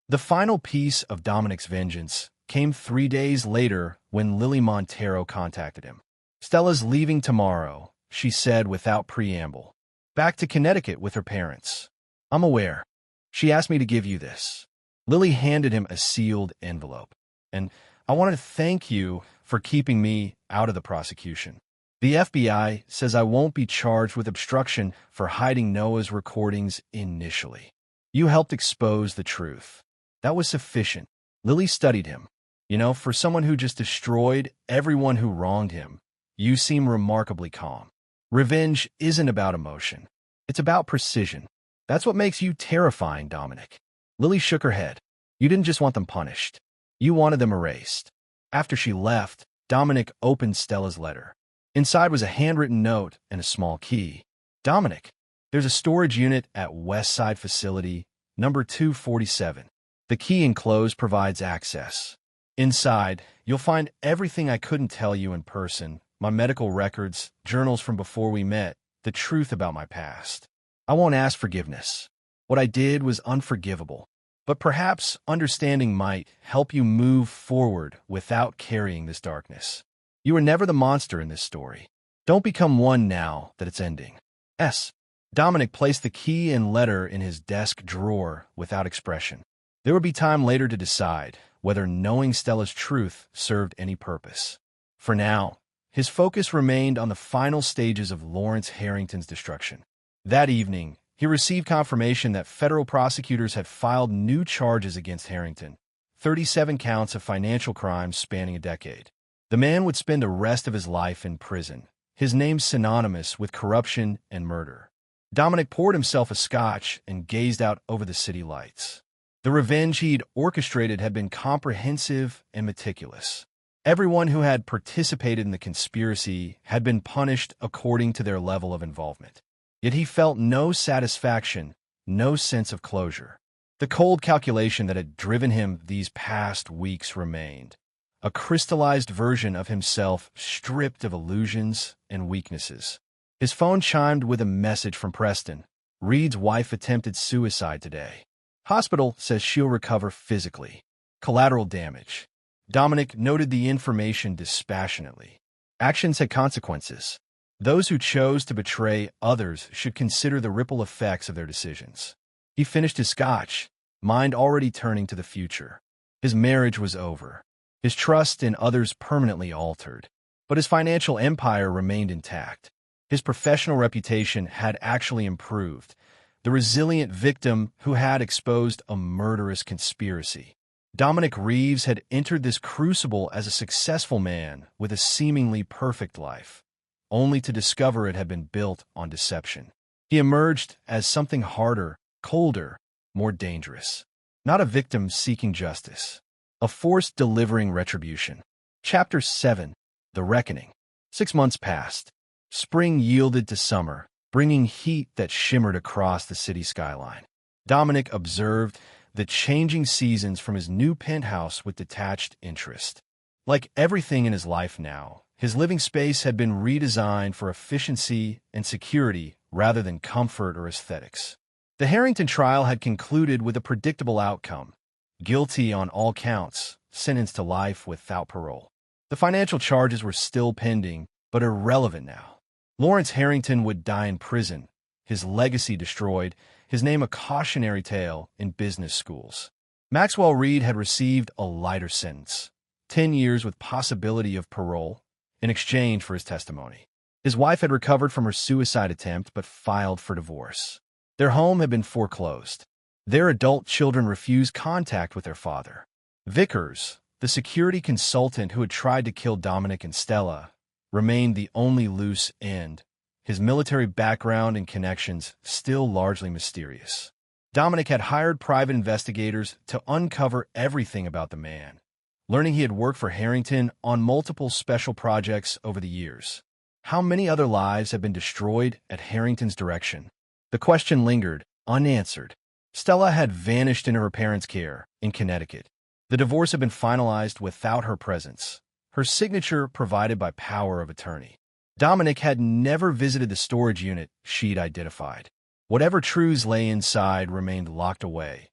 The final piece of Dominic's vengeance came 3 days later when Lily Montero contacted him. "Stella's leaving tomorrow," she said without preamble. "Back to Connecticut with her parents. I'm aware. She asked me to give you this." Lily handed him a sealed envelope. "And I wanted to thank you for keeping me out of the prosecution. The FBI says I won't be charged with obstruction for hiding Noah's recordings initially. You helped expose the truth. That was sufficient." Lily studied him. "You know, for someone who just destroyed everyone who wronged him, you seem remarkably calm. Revenge isn't about emotion. It's about precision. That's what makes you terrifying, Dominic." Lily shook her head. "You didn't just want them punished. You wanted them erased." After she left, Dominic opened Stella's letter. Inside was a handwritten note and a small key. "Dominic, there's a storage unit at West Side Facility, number 247. The key enclosed provides access. Inside, you'll find everything I couldn't tell you in person, my medical records, journals from before we met, the truth about my past. I won't ask forgiveness. What I did was unforgivable. But perhaps understanding might help you move forward without carrying this darkness. You were never the monster in this story. Don't become one now that it's ending. S." Dominic placed the key and letter in his desk drawer without expression. There would be time later to decide whether knowing Stella's truth served any purpose. For now, his focus remained on the final stages of Lawrence Harrington's destruction. That evening, he received confirmation that federal prosecutors had filed new charges against Harrington, 37 counts of financial crimes spanning a decade. The man would spend the rest of his life in prison, his name synonymous with corruption and murder. Dominic poured himself a scotch and gazed out over the city lights. The revenge he'd orchestrated had been comprehensive and meticulous. Everyone who had participated in the conspiracy had been punished according to their level of involvement. Yet he felt no satisfaction, no sense of closure. The cold calculation that had driven him these past weeks remained, a crystallized version of himself stripped of illusions and weaknesses. His phone chimed with a message from Preston. Reed's wife attempted suicide today. Hospital says she'll recover physically. Collateral damage. Dominic noted the information dispassionately. Actions had consequences. Those who chose to betray others should consider the ripple effects of their decisions. He finished his scotch, mind already turning to the future. His marriage was over. His trust in others permanently altered. But his financial empire remained intact. His professional reputation had actually improved. The resilient victim who had exposed a murderous conspiracy. Dominic Reeves had entered this crucible as a successful man with a seemingly perfect life, only to discover it had been built on deception. He emerged as something harder, colder, more dangerous. Not a victim seeking justice. A force delivering retribution. Chapter 7. The Reckoning. 6 months passed. Spring yielded to summer, bringing heat that shimmered across the city skyline. Dominic observed the changing seasons from his new penthouse with detached interest. Like everything in his life now, his living space had been redesigned for efficiency and security rather than comfort or aesthetics. The Harrington trial had concluded with a predictable outcome. Guilty on all counts, sentenced to life without parole. The financial charges were still pending, but irrelevant now. Lawrence Harrington would die in prison, his legacy destroyed, his name a cautionary tale in business schools. Maxwell Reed had received a lighter sentence, 10 years with possibility of parole, in exchange for his testimony. His wife had recovered from her suicide attempt but filed for divorce. Their home had been foreclosed. Their adult children refused contact with their father. Vickers, the security consultant who had tried to kill Dominic and Stella, remained the only loose end, his military background and connections still largely mysterious. Dominic had hired private investigators to uncover everything about the man, learning he had worked for Harrington on multiple special projects over the years. How many other lives had been destroyed at Harrington's direction? The question lingered, unanswered. Stella had vanished into her parents' care in Connecticut. The divorce had been finalized without her presence, her signature provided by power of attorney. Dominic had never visited the storage unit she'd identified. Whatever truths lay inside remained locked away,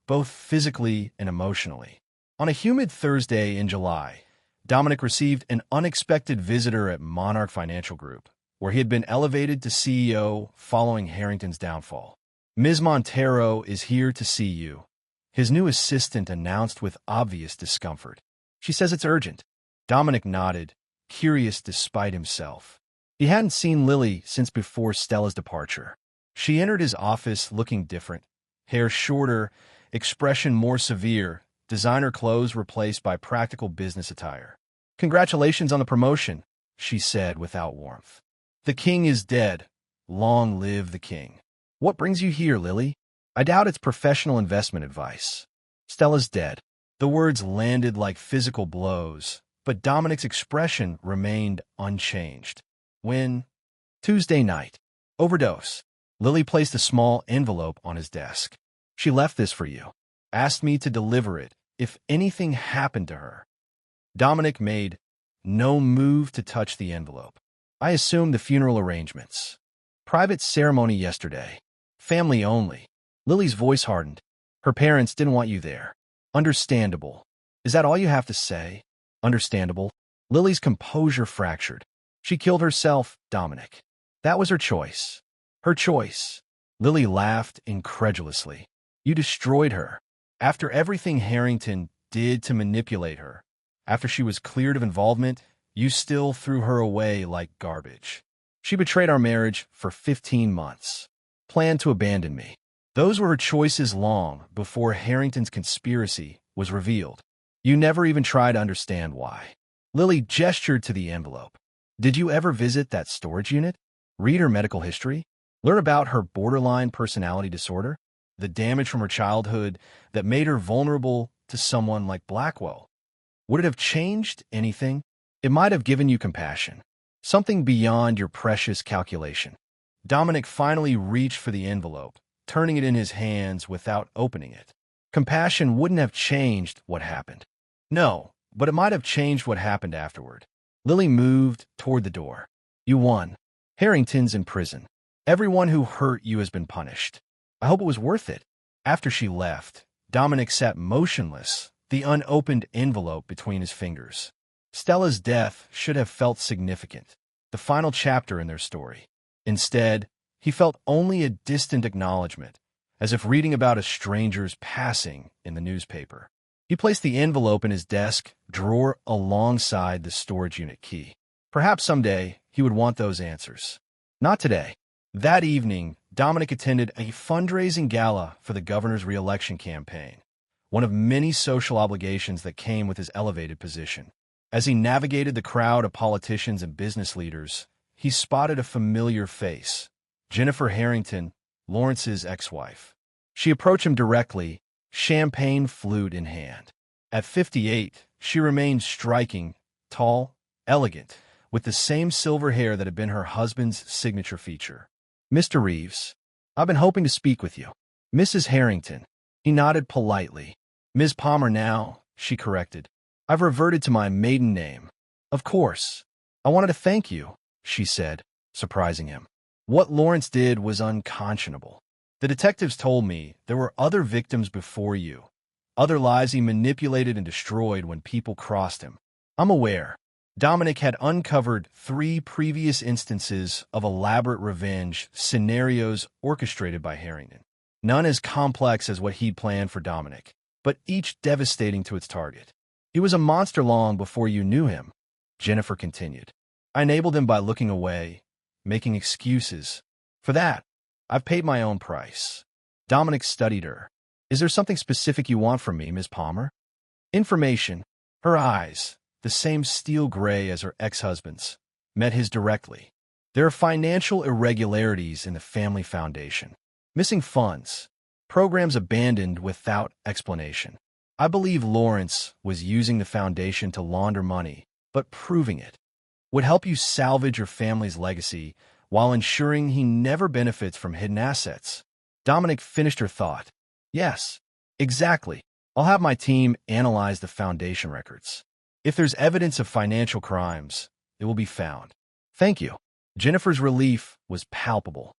both physically and emotionally. On a humid Thursday in July, Dominic received an unexpected visitor at Monarch Financial Group, where he had been elevated to CEO following Harrington's downfall. "Ms. Montero is here to see you," his new assistant announced with obvious discomfort. "She says it's urgent." Dominic nodded, curious despite himself. He hadn't seen Lily since before Stella's departure. She entered his office looking different, hair shorter, expression more severe, designer clothes replaced by practical business attire. "Congratulations on the promotion," she said without warmth. "The king is dead. Long live the king." "What brings you here, Lily?" "I doubt it's professional investment advice." "Stella's dead." The words landed like physical blows, but Dominic's expression remained unchanged. "When?" "Tuesday night. Overdose." Lily placed a small envelope on his desk. "She left this for you. Asked me to deliver it if anything happened to her." Dominic made no move to touch the envelope. "I assumed the funeral arrangements. Private ceremony yesterday. Family only." Lily's voice hardened. "Her parents didn't want you there." "Understandable. Is that all you have to say?" "Understandable." Lily's composure fractured. "She killed herself, Dominic. That was her choice." "Her choice." Lily laughed incredulously. "You destroyed her. After everything Harrington did to manipulate her, after she was cleared of involvement, you still threw her away like garbage. She betrayed our marriage for 15 months. Planned to abandon me. Those were her choices long before Harrington's conspiracy was revealed. You never even tried to understand why." Lily gestured to the envelope. "Did you ever visit that storage unit? Read her medical history? Learn about her borderline personality disorder? The damage from her childhood that made her vulnerable to someone like Blackwell? Would it have changed anything? It might have given you compassion. Something beyond your precious calculation." Dominic finally reached for the envelope, turning it in his hands without opening it. Compassion wouldn't have changed what happened. No, but it might have changed what happened afterward. Lily moved toward the door. "You won." Harrington's in prison. Everyone who hurt you has been punished. I hope it was worth it." After she left, Dominic sat motionless, the unopened envelope between his fingers. Stella's death should have felt significant, the final chapter in their story. Instead, he felt only a distant acknowledgement, as if reading about a stranger's passing in the newspaper. He placed the envelope in his desk drawer alongside the storage unit key. Perhaps someday he would want those answers. Not today. That evening, Dominic attended a fundraising gala for the governor's re-election campaign, one of many social obligations that came with his elevated position. As he navigated the crowd of politicians and business leaders, he spotted a familiar face, Jennifer Harrington, Lawrence's ex-wife. She approached him directly, champagne flute in hand. At 58, she remained striking, tall, elegant, with the same silver hair that had been her husband's signature feature. "Mr. Reeves, I've been hoping to speak with you." "Mrs. Harrington." He nodded politely. "Ms. Palmer now," she corrected. "I've reverted to my maiden name." "Of course. I wanted to thank you," she said, surprising him. "What Lawrence did was unconscionable. The detectives told me there were other victims before you, other lives he manipulated and destroyed when people crossed him. I'm aware." Dominic had uncovered 3 previous instances of elaborate revenge scenarios orchestrated by Harrington. None as complex as what he'd planned for Dominic, but each devastating to its target. "He was a monster long before you knew him," Jennifer continued. "I enabled him by looking away, making excuses. For that, I've paid my own price." Dominic studied her. "Is there something specific you want from me, Ms. Palmer?" "Information." Her eyes, the same steel gray as her ex-husband's, met his directly. "There are financial irregularities in the family foundation. Missing funds. Programs abandoned without explanation. I believe Lawrence was using the foundation to launder money, but proving it would help you salvage your family's legacy while ensuring he never benefits from hidden assets." Dominic finished her thought. "Yes, exactly. I'll have my team analyze the foundation records. If there's evidence of financial crimes, it will be found." "Thank you." Jennifer's relief was palpable.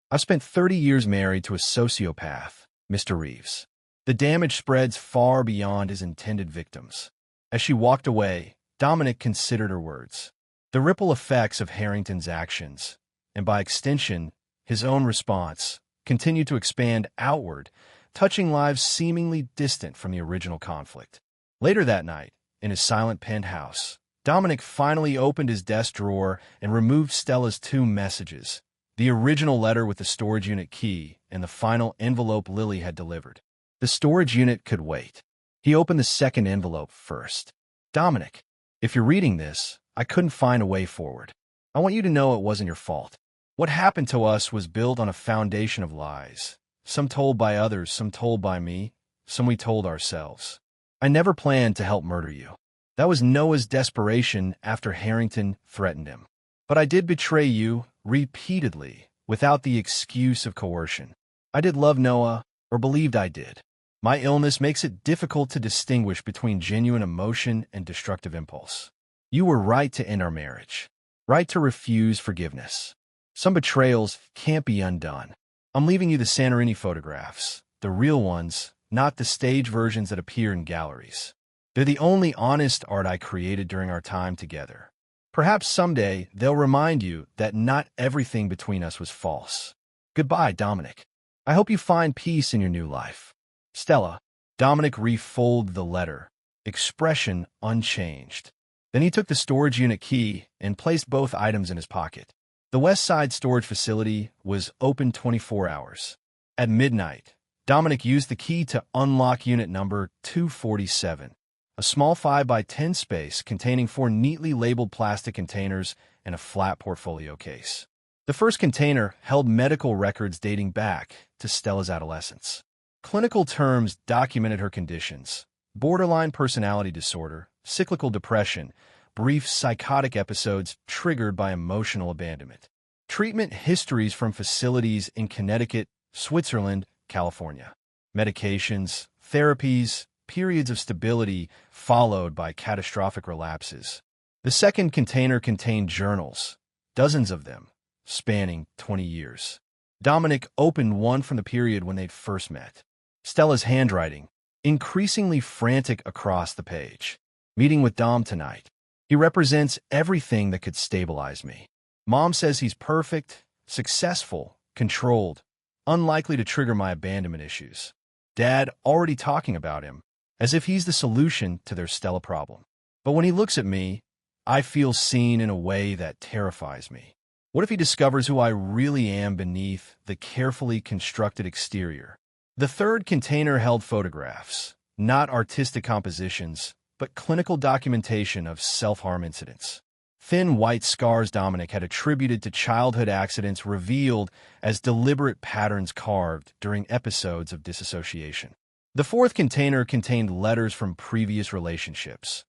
"I've spent 30 years married to a sociopath, Mr. Reeves. The damage spreads far beyond his intended victims." As she walked away, Dominic considered her words. The ripple effects of Harrington's actions, and by extension, his own response, continued to expand outward, touching lives seemingly distant from the original conflict. Later that night, in his silent penthouse, Dominic finally opened his desk drawer and removed Stella's 2 messages, the original letter with the storage unit key and the final envelope Lily had delivered. The storage unit could wait. He opened the second envelope first. "Dominic, if you're reading this, I couldn't find a way forward. I want you to know it wasn't your fault. What happened to us was built on a foundation of lies, some told by others, some told by me, some we told ourselves. I never planned to help murder you. That was Noah's desperation after Harrington threatened him. But I did betray you repeatedly without the excuse of coercion. I did love Noah, or believed I did. My illness makes it difficult to distinguish between genuine emotion and destructive impulse. You were right to end our marriage, right to refuse forgiveness. Some betrayals can't be undone. I'm leaving you the Santorini photographs, the real ones, not the stage versions that appear in galleries. They're the only honest art I created during our time together. Perhaps someday they'll remind you that not everything between us was false. Goodbye, Dominic. I hope you find peace in your new life. Stella." Dominic refolded the letter, expression unchanged. Then he took the storage unit key and placed both items in his pocket. The West Side storage facility was open 24 hours. At midnight, Dominic used the key to unlock unit number 247, a small 5x10 space containing 4 neatly labeled plastic containers and a flat portfolio case. The first container held medical records dating back to Stella's adolescence. Clinical terms documented her conditions: borderline personality disorder, cyclical depression, brief psychotic episodes triggered by emotional abandonment. Treatment histories from facilities in Connecticut, Switzerland, California. Medications, therapies, periods of stability followed by catastrophic relapses. The second container contained journals, dozens of them, spanning 20 years. Dominic opened one from the period when they'd first met. Stella's handwriting, increasingly frantic across the page. Meeting with Dom tonight. He represents everything that could stabilize me. Mom says he's perfect, successful, controlled, unlikely to trigger my abandonment issues. Dad already talking about him, as if he's the solution to their Stella problem. But when he looks at me, I feel seen in a way that terrifies me. What if he discovers who I really am beneath the carefully constructed exterior? The third container held photographs, not artistic compositions, but clinical documentation of self-harm incidents. Thin white scars Dominic had attributed to childhood accidents revealed as deliberate patterns carved during episodes of disassociation. The fourth container contained letters from previous relationships.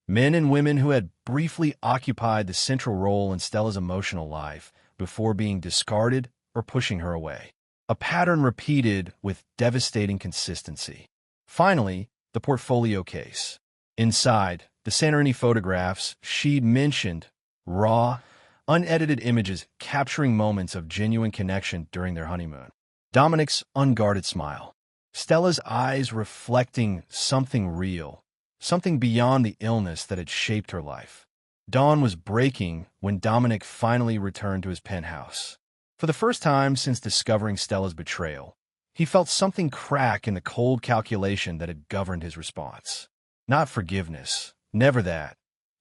Men and women who had briefly occupied the central role in Stella's emotional life before being discarded or pushing her away. A pattern repeated with devastating consistency. Finally, the portfolio case. Inside, the Santorini photographs she'd mentioned, raw, unedited images capturing moments of genuine connection during their honeymoon. Dominic's unguarded smile. Stella's eyes reflecting something real, something beyond the illness that had shaped her life. Dawn was breaking when Dominic finally returned to his penthouse. For the first time since discovering Stella's betrayal, he felt something crack in the cold calculation that had governed his response. Not forgiveness, never that,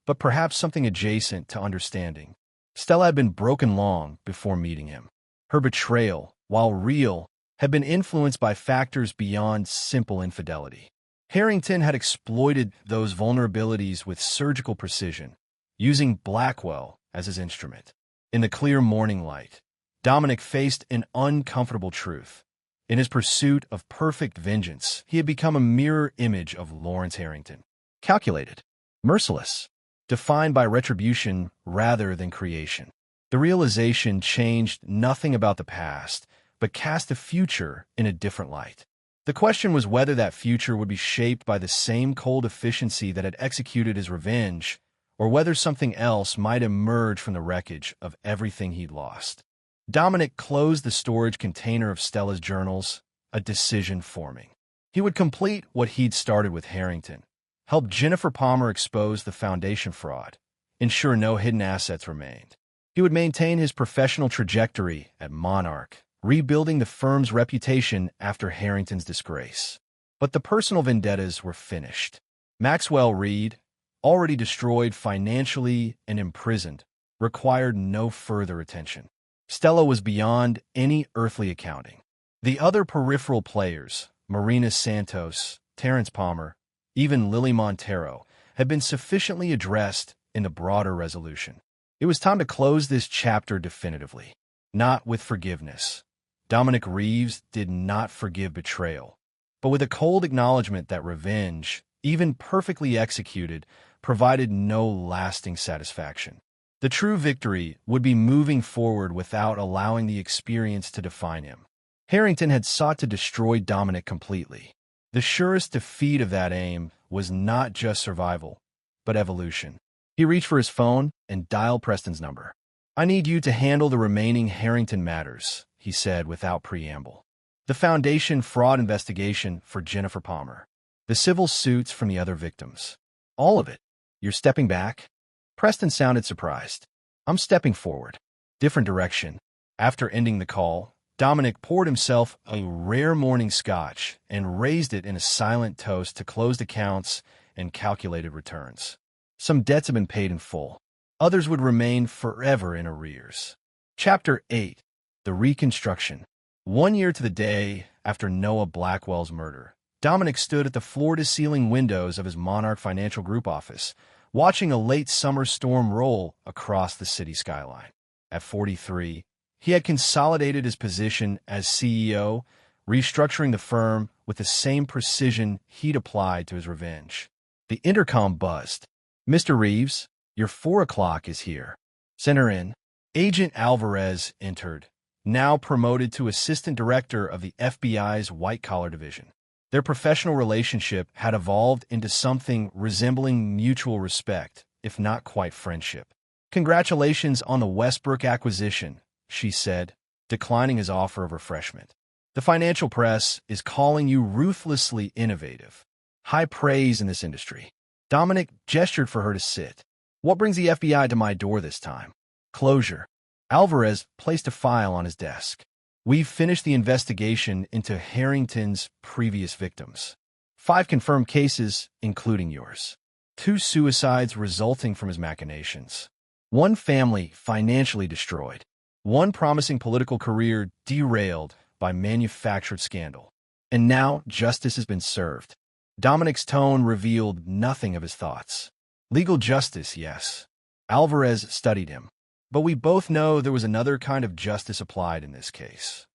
but perhaps something adjacent to understanding. Stella had been broken long before meeting him. Her betrayal, while real, had been influenced by factors beyond simple infidelity. Harrington had exploited those vulnerabilities with surgical precision, using Blackwell as his instrument. In the clear morning light, Dominic faced an uncomfortable truth. In his pursuit of perfect vengeance, he had become a mirror image of Lawrence Harrington. Calculated, merciless, defined by retribution rather than creation. The realization changed nothing about the past, but cast the future in a different light. The question was whether that future would be shaped by the same cold efficiency that had executed his revenge, or whether something else might emerge from the wreckage of everything he'd lost. Dominic closed the storage container of Stella's journals, a decision forming. He would complete what he'd started with Harrington, help Jennifer Palmer expose the foundation fraud, ensure no hidden assets remained. He would maintain his professional trajectory at Monarch, rebuilding the firm's reputation after Harrington's disgrace. But the personal vendettas were finished. Maxwell Reed, already destroyed financially and imprisoned, required no further attention. Stella was beyond any earthly accounting. The other peripheral players, Marina Santos, Terrence Palmer, even Lily Montero, had been sufficiently addressed in the broader resolution. It was time to close this chapter definitively, not with forgiveness. Dominic Reeves did not forgive betrayal, but with a cold acknowledgement that revenge, even perfectly executed, provided no lasting satisfaction. The true victory would be moving forward without allowing the experience to define him. Harrington had sought to destroy Dominic completely. The surest defeat of that aim was not just survival, but evolution. He reached for his phone and dialed Preston's number. "I need you to handle the remaining Harrington matters," he said without preamble. The foundation fraud investigation for Jennifer Palmer. The civil suits from the other victims. All of it. "You're stepping back?" Preston sounded surprised. "I'm stepping forward. Different direction." After ending the call, Dominic poured himself a rare morning scotch and raised it in a silent toast to closed accounts and calculated returns. Some debts had been paid in full. Others would remain forever in arrears. Chapter 8. The Reconstruction. 1 year to the day after Noah Blackwell's murder, Dominic stood at the floor-to-ceiling windows of his Monarch Financial Group office, watching a late summer storm roll across the city skyline. At 43, he had consolidated his position as CEO, restructuring the firm with the same precision he'd applied to his revenge. The intercom buzzed. "Mr. Reeves, your 4 o'clock is here. Send her in." Agent Alvarez entered, now promoted to assistant director of the FBI's white-collar division. Their professional relationship had evolved into something resembling mutual respect, if not quite friendship. "Congratulations on the Westbrook acquisition," she said, declining his offer of refreshment. The financial press is calling you ruthlessly innovative. High praise in this industry. Dominic gestured for her to sit. What brings the FBI to my door this time? Closure. Alvarez placed a file on his desk. We've finished the investigation into Harrington's previous victims. 5 confirmed cases, including yours. 2 suicides resulting from his machinations. 1 family financially destroyed. 1 promising political career derailed by manufactured scandal. And now justice has been served. Dominic's tone revealed nothing of his thoughts. Legal justice, yes. Alvarez studied him. But we both know there was another kind of justice applied in this case.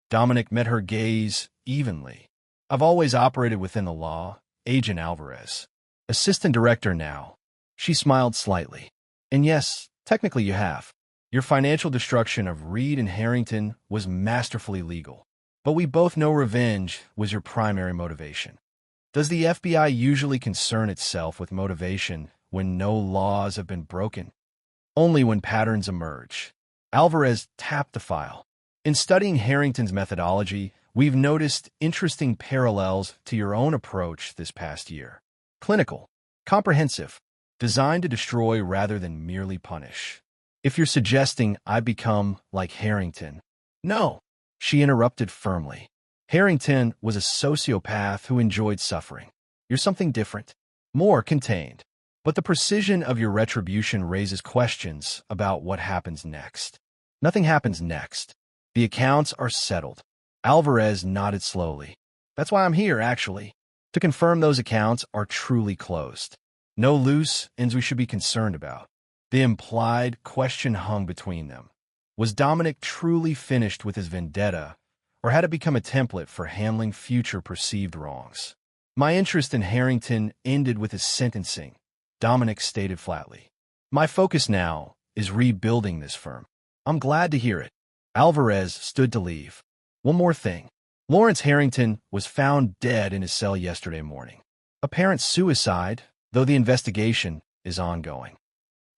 Dominic met her gaze evenly. I've always operated within the law, Agent Alvarez. Assistant director now. She smiled slightly. And yes, technically you have. Your financial destruction of Reed and Harrington was masterfully legal. But we both know revenge was your primary motivation. Does the FBI usually concern itself with motivation when no laws have been broken? Only when patterns emerge. Alvarez tapped the file. In studying Harrington's methodology, we've noticed interesting parallels to your own approach this past year. Clinical, comprehensive, designed to destroy rather than merely punish. If you're suggesting I become like Harrington, no, she interrupted firmly. Harrington was a sociopath who enjoyed suffering. You're something different, more contained. But the precision of your retribution raises questions about what happens next. Nothing happens next. The accounts are settled. Alvarez nodded slowly. That's why I'm here, actually, to confirm those accounts are truly closed. No loose ends we should be concerned about. The implied question hung between them. Was Dominic truly finished with his vendetta, or had it become a template for handling future perceived wrongs? My interest in Harrington ended with his sentencing, Dominic stated flatly. My focus now is rebuilding this firm. I'm glad to hear it. Alvarez stood to leave. One more thing. Lawrence Harrington was found dead in his cell yesterday morning. Apparent suicide, though the investigation is ongoing.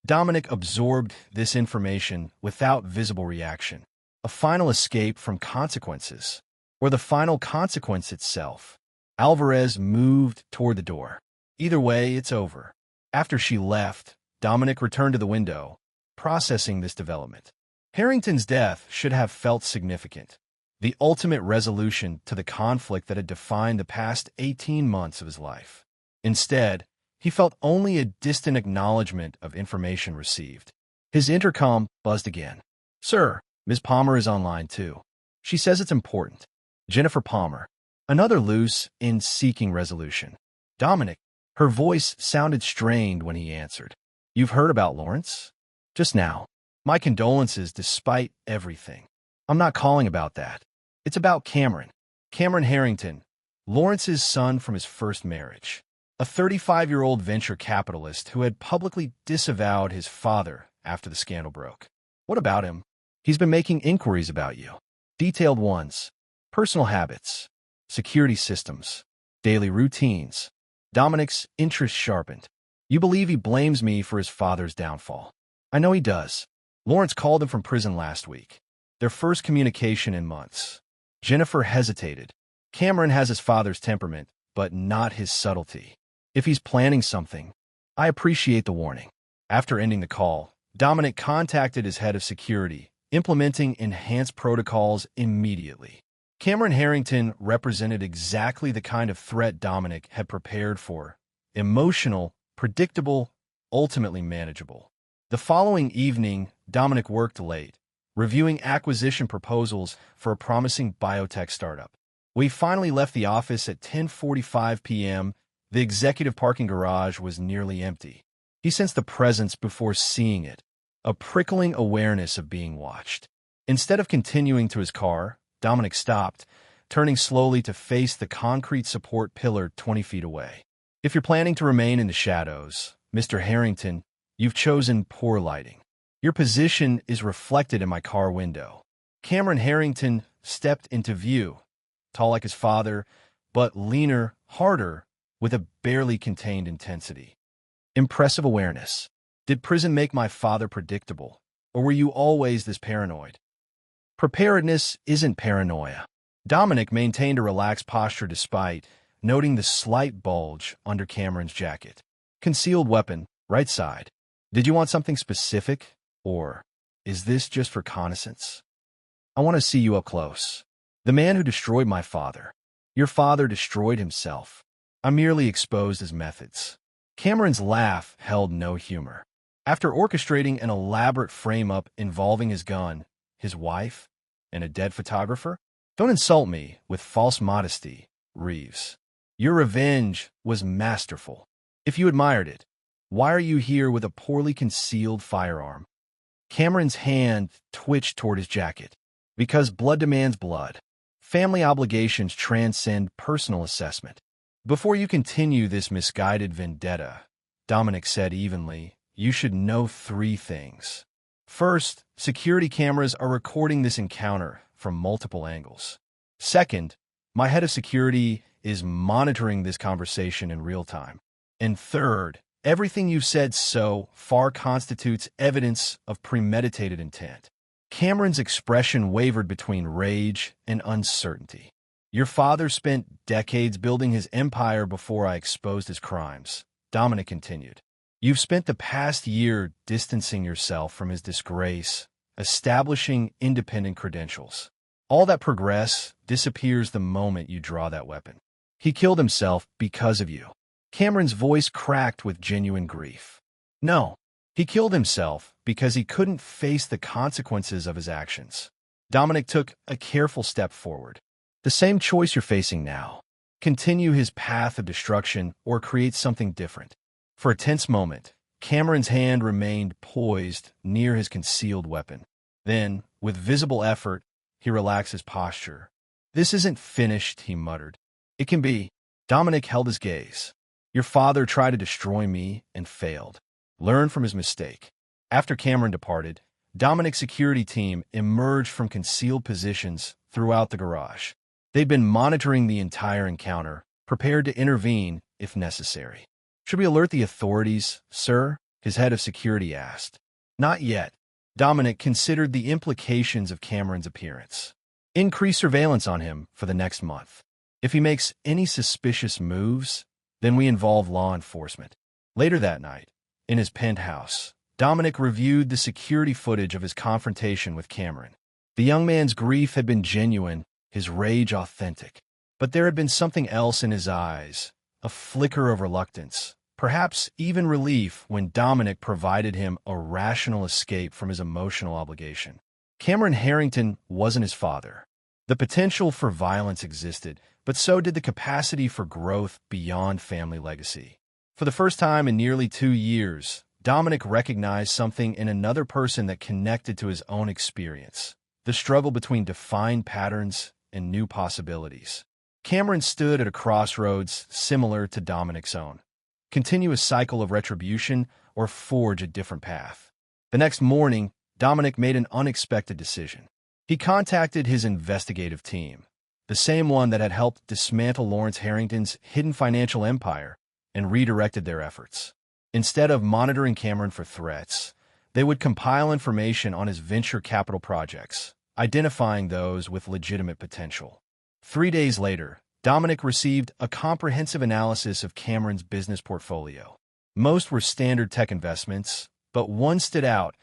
Dominic absorbed this information without visible reaction. A final escape from consequences, or the final consequence itself. Alvarez moved toward the door. Either way, it's over. After she left, Dominic returned to the window, processing this development. Harrington's death should have felt significant. The ultimate resolution to the conflict that had defined the past 18 months of his life. Instead, he felt only a distant acknowledgement of information received. His intercom buzzed again. Sir, Ms. Palmer is online too. She says it's important. Jennifer Palmer. Another loose in seeking resolution. Dominic. Her voice sounded strained when he answered. You've heard about Lawrence? Just now. My condolences despite everything. I'm not calling about that. It's about Cameron. Cameron Harrington, Lawrence's son from his first marriage. A 35-year-old venture capitalist who had publicly disavowed his father after the scandal broke. What about him? He's been making inquiries about you. Detailed ones. Personal habits. Security systems. Daily routines. Dominic's interest sharpened. You believe he blames me for his father's downfall. I know he does. Lawrence called him from prison last week. Their first communication in months. Jennifer hesitated. Cameron has his father's temperament, but not his subtlety. If he's planning something, I appreciate the warning. After ending the call, Dominic contacted his head of security, implementing enhanced protocols immediately. Cameron Harrington represented exactly the kind of threat Dominic had prepared for. Emotional, predictable, ultimately manageable. The following evening, Dominic worked late, reviewing acquisition proposals for a promising biotech startup. We finally left the office at 10:45 p.m. The executive parking garage was nearly empty. He sensed the presence before seeing it, a prickling awareness of being watched. Instead of continuing to his car, Dominic stopped, turning slowly to face the concrete support pillar 20 feet away. If you're planning to remain in the shadows, Mr. Harrington, you've chosen poor lighting. Your position is reflected in my car window. Cameron Harrington stepped into view, tall like his father, but leaner, harder, with a barely contained intensity. Impressive awareness. Did prison make my father predictable, or were you always this paranoid? Preparedness isn't paranoia. Dominic maintained a relaxed posture despite noting the slight bulge under Cameron's jacket. Concealed weapon, right side. Did you want something specific? Or is this just for reconnaissance? I want to see you up close. The man who destroyed my father. Your father destroyed himself. I merely exposed his methods. Cameron's laugh held no humor. After orchestrating an elaborate frame-up involving his gun, his wife, and a dead photographer? Don't insult me with false modesty, Reeves. Your revenge was masterful. If you admired it, why are you here with a poorly concealed firearm? Cameron's hand twitched toward his jacket. Because blood demands blood. Family obligations transcend personal assessment. Before you continue this misguided vendetta, Dominic said evenly, you should know 3 things. First, security cameras are recording this encounter from multiple angles. Second, my head of security is monitoring this conversation in real time. And third, everything you've said so far constitutes evidence of premeditated intent. Cameron's expression wavered between rage and uncertainty. Your father spent decades building his empire before I exposed his crimes, Dominic continued. You've spent the past year distancing yourself from his disgrace, establishing independent credentials. All that progress disappears the moment you draw that weapon. He killed himself because of you. Cameron's voice cracked with genuine grief. No, he killed himself because he couldn't face the consequences of his actions. Dominic took a careful step forward. The same choice you're facing now. Continue his path of destruction or create something different. For a tense moment, Cameron's hand remained poised near his concealed weapon. Then, with visible effort, he relaxed his posture. This isn't finished, he muttered. It can be. Dominic held his gaze. Your father tried to destroy me and failed. Learn from his mistake. After Cameron departed, Dominic's security team emerged from concealed positions throughout the garage. They'd been monitoring the entire encounter, prepared to intervene if necessary. Should we alert the authorities, sir? His head of security asked. Not yet. Dominic considered the implications of Cameron's appearance. Increase surveillance on him for the next month. If he makes any suspicious moves, then we involve law enforcement. Later that night, in his penthouse, Dominic reviewed the security footage of his confrontation with Cameron. The young man's grief had been genuine, his rage authentic. But there had been something else in his eyes, a flicker of reluctance, perhaps even relief when Dominic provided him a rational escape from his emotional obligation. Cameron Harrington wasn't his father. The potential for violence existed, but so did the capacity for growth beyond family legacy. For the first time in nearly 2 years, Dominic recognized something in another person that connected to his own experience, the struggle between defined patterns and new possibilities. Cameron stood at a crossroads similar to Dominic's own. Continue a cycle of retribution or forge a different path. The next morning, Dominic made an unexpected decision. He contacted his investigative team, the same one that had helped dismantle Lawrence Harrington's hidden financial empire, and redirected their efforts. Instead of monitoring Cameron for threats, they would compile information on his venture capital projects, identifying those with legitimate potential. 3 days later, Dominic received a comprehensive analysis of Cameron's business portfolio. Most were standard tech investments, but one stood out,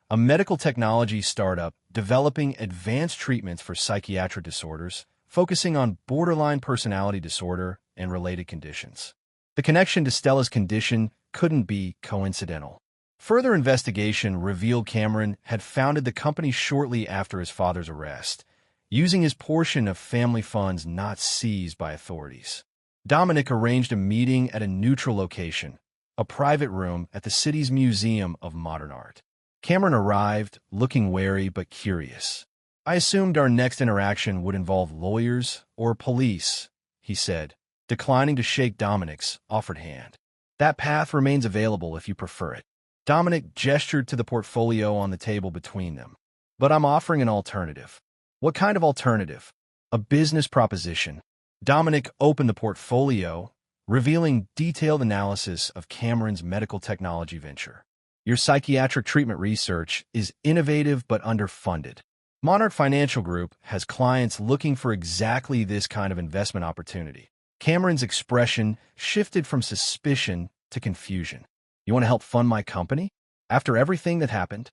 a medical technology startup developing advanced treatments for psychiatric disorders, focusing on borderline personality disorder and related conditions. The connection to Stella's condition couldn't be coincidental. Further investigation revealed Cameron had founded the company shortly after his father's arrest, using his portion of family funds not seized by authorities. Dominic arranged a meeting at a neutral location, a private room at the city's Museum of Modern Art. Cameron arrived, looking wary but curious. I assumed our next interaction would involve lawyers or police, he said, declining to shake Dominic's offered hand. That path remains available if you prefer it. Dominic gestured to the portfolio on the table between them. But I'm offering an alternative. What kind of alternative? A business proposition. Dominic opened the portfolio, revealing detailed analysis of Cameron's medical technology venture. Your psychiatric treatment research is innovative but underfunded. Monarch Financial Group has clients looking for exactly this kind of investment opportunity. Cameron's expression shifted from suspicion to confusion. You want to help fund my company? After everything that happened?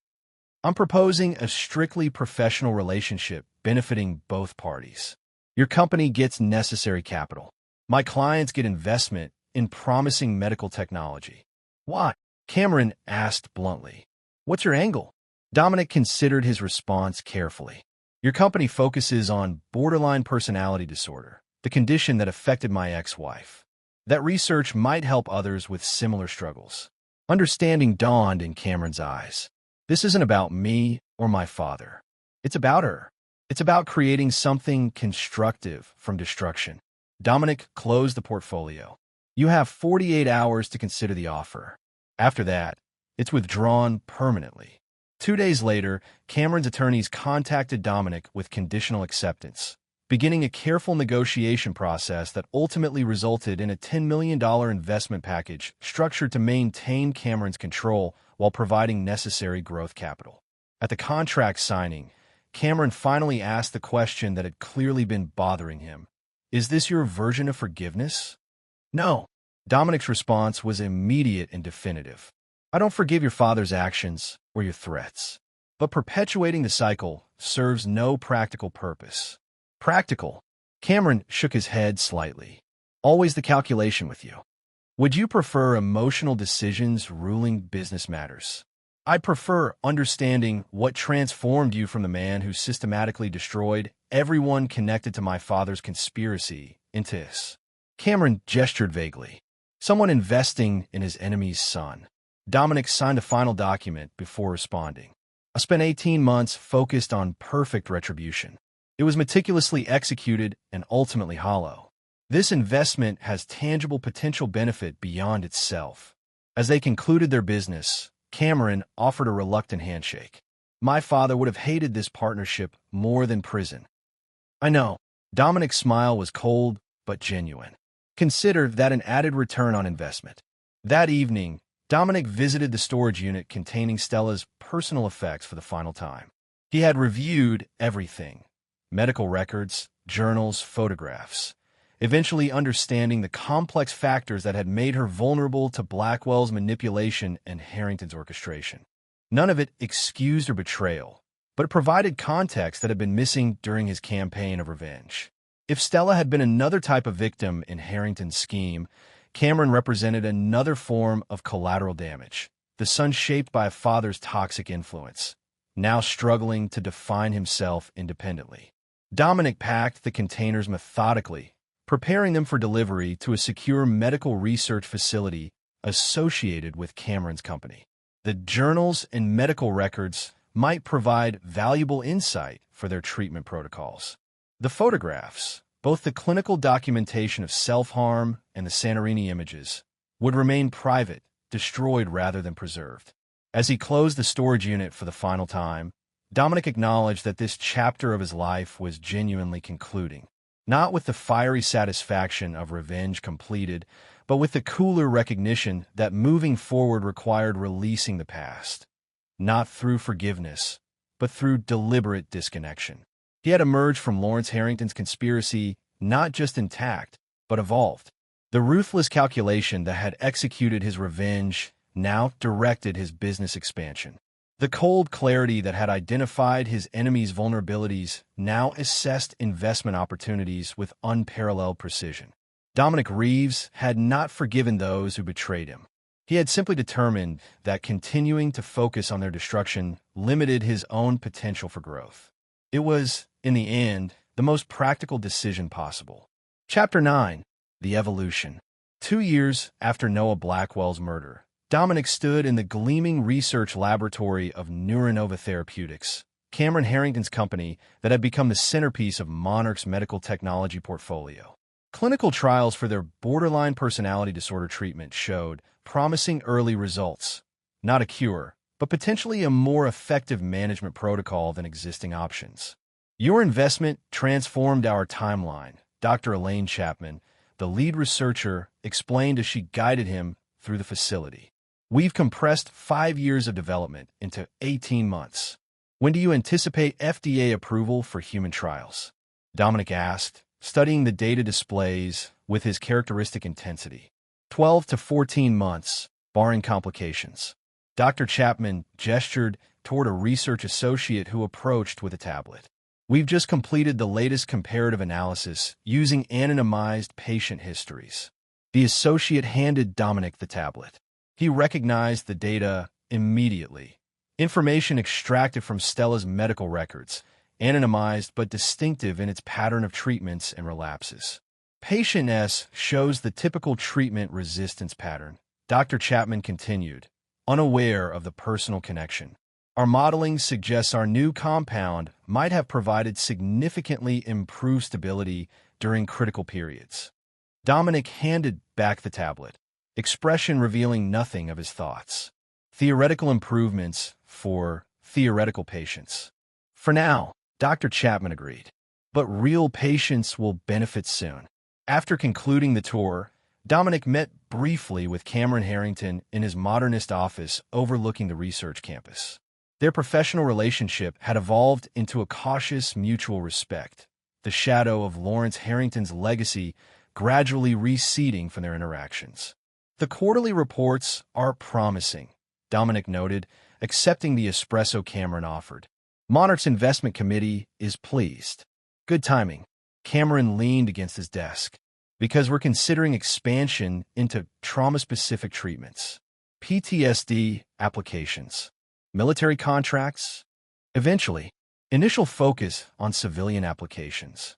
I'm proposing a strictly professional relationship benefiting both parties. Your company gets necessary capital. My clients get investment in promising medical technology. Why? Cameron asked bluntly. What's your angle? Dominic considered his response carefully. Your company focuses on borderline personality disorder, the condition that affected my ex-wife. That research might help others with similar struggles. Understanding dawned in Cameron's eyes. This isn't about me or my father. It's about her. It's about creating something constructive from destruction. Dominic closed the portfolio. You have 48 hours to consider the offer. After that, it's withdrawn permanently. 2 days later, Cameron's attorneys contacted Dominic with conditional acceptance, beginning a careful negotiation process that ultimately resulted in a $10 million investment package structured to maintain Cameron's control while providing necessary growth capital. At the contract signing, Cameron finally asked the question that had clearly been bothering him. Is this your version of forgiveness? No. Dominic's response was immediate and definitive. I don't forgive your father's actions or your threats, but perpetuating the cycle serves no practical purpose. Practical? Cameron shook his head slightly. Always the calculation with you. Would you prefer emotional decisions ruling business matters? I'd prefer understanding what transformed you from the man who systematically destroyed everyone connected to my father's conspiracy into this. Cameron gestured vaguely. Someone investing in his enemy's son. Dominic signed a final document before responding. I spent 18 months focused on perfect retribution. It was meticulously executed and ultimately hollow. This investment has tangible potential benefit beyond itself. As they concluded their business, Cameron offered a reluctant handshake. My father would have hated this partnership more than prison. I know. Dominic's smile was cold but genuine. Consider that an added return on investment. That evening, Dominic visited the storage unit containing Stella's personal effects for the final time. He had reviewed everything: medical records, journals, photographs, eventually understanding the complex factors that had made her vulnerable to Blackwell's manipulation and Harrington's orchestration. None of it excused her betrayal, but it provided context that had been missing during his campaign of revenge. If Stella had been another type of victim in Harrington's scheme, Cameron represented another form of collateral damage, the son shaped by a father's toxic influence, now struggling to define himself independently. Dominic packed the containers methodically, preparing them for delivery to a secure medical research facility associated with Cameron's company. The journals and medical records might provide valuable insight for their treatment protocols. The photographs, both the clinical documentation of self-harm and the Santorini images, would remain private, destroyed rather than preserved. As he closed the storage unit for the final time, Dominic acknowledged that this chapter of his life was genuinely concluding, not with the fiery satisfaction of revenge completed, but with the cooler recognition that moving forward required releasing the past, not through forgiveness, but through deliberate disconnection. He had emerged from Lawrence Harrington's conspiracy not just intact, but evolved. The ruthless calculation that had executed his revenge now directed his business expansion. The cold clarity that had identified his enemy's vulnerabilities now assessed investment opportunities with unparalleled precision. Dominic Reeves had not forgiven those who betrayed him. He had simply determined that continuing to focus on their destruction limited his own potential for growth. It was, in the end, the most practical decision possible. Chapter 9. The Evolution. 2 years after Noah Blackwell's murder, Dominic stood in the gleaming research laboratory of Neuronova Therapeutics, Cameron Harrington's company that had become the centerpiece of Monarch's medical technology portfolio. Clinical trials for their borderline personality disorder treatment showed promising early results. Not a cure, but potentially a more effective management protocol than existing options. Your investment transformed our timeline, Dr. Elaine Chapman, the lead researcher, explained as she guided him through the facility. We've compressed 5 years of development into 18 months. When do you anticipate FDA approval for human trials? Dominic asked, studying the data displays with his characteristic intensity. 12 to 14 months, barring complications. Dr. Chapman gestured toward a research associate who approached with a tablet. We've just completed the latest comparative analysis using anonymized patient histories. The associate handed Dominic the tablet. He recognized the data immediately. Information extracted from Stella's medical records, anonymized but distinctive in its pattern of treatments and relapses. Patient S shows the typical treatment resistance pattern. Dr. Chapman continued, unaware of the personal connection. Our modeling suggests our new compound might have provided significantly improved stability during critical periods. Dominic handed back the tablet, expression revealing nothing of his thoughts. Theoretical improvements for theoretical patients. For now, Dr. Chapman agreed. But real patients will benefit soon. After concluding the tour, Dominic met briefly with Cameron Harrington in his modernist office overlooking the research campus. Their professional relationship had evolved into a cautious mutual respect, the shadow of Lawrence Harrington's legacy gradually receding from their interactions. The quarterly reports are promising, Dominic noted, accepting the espresso Cameron offered. Monarch's investment committee is pleased. Good timing. Cameron leaned against his desk. Because we're considering expansion into trauma-specific treatments, PTSD applications, military contracts, eventually, initial focus on civilian applications.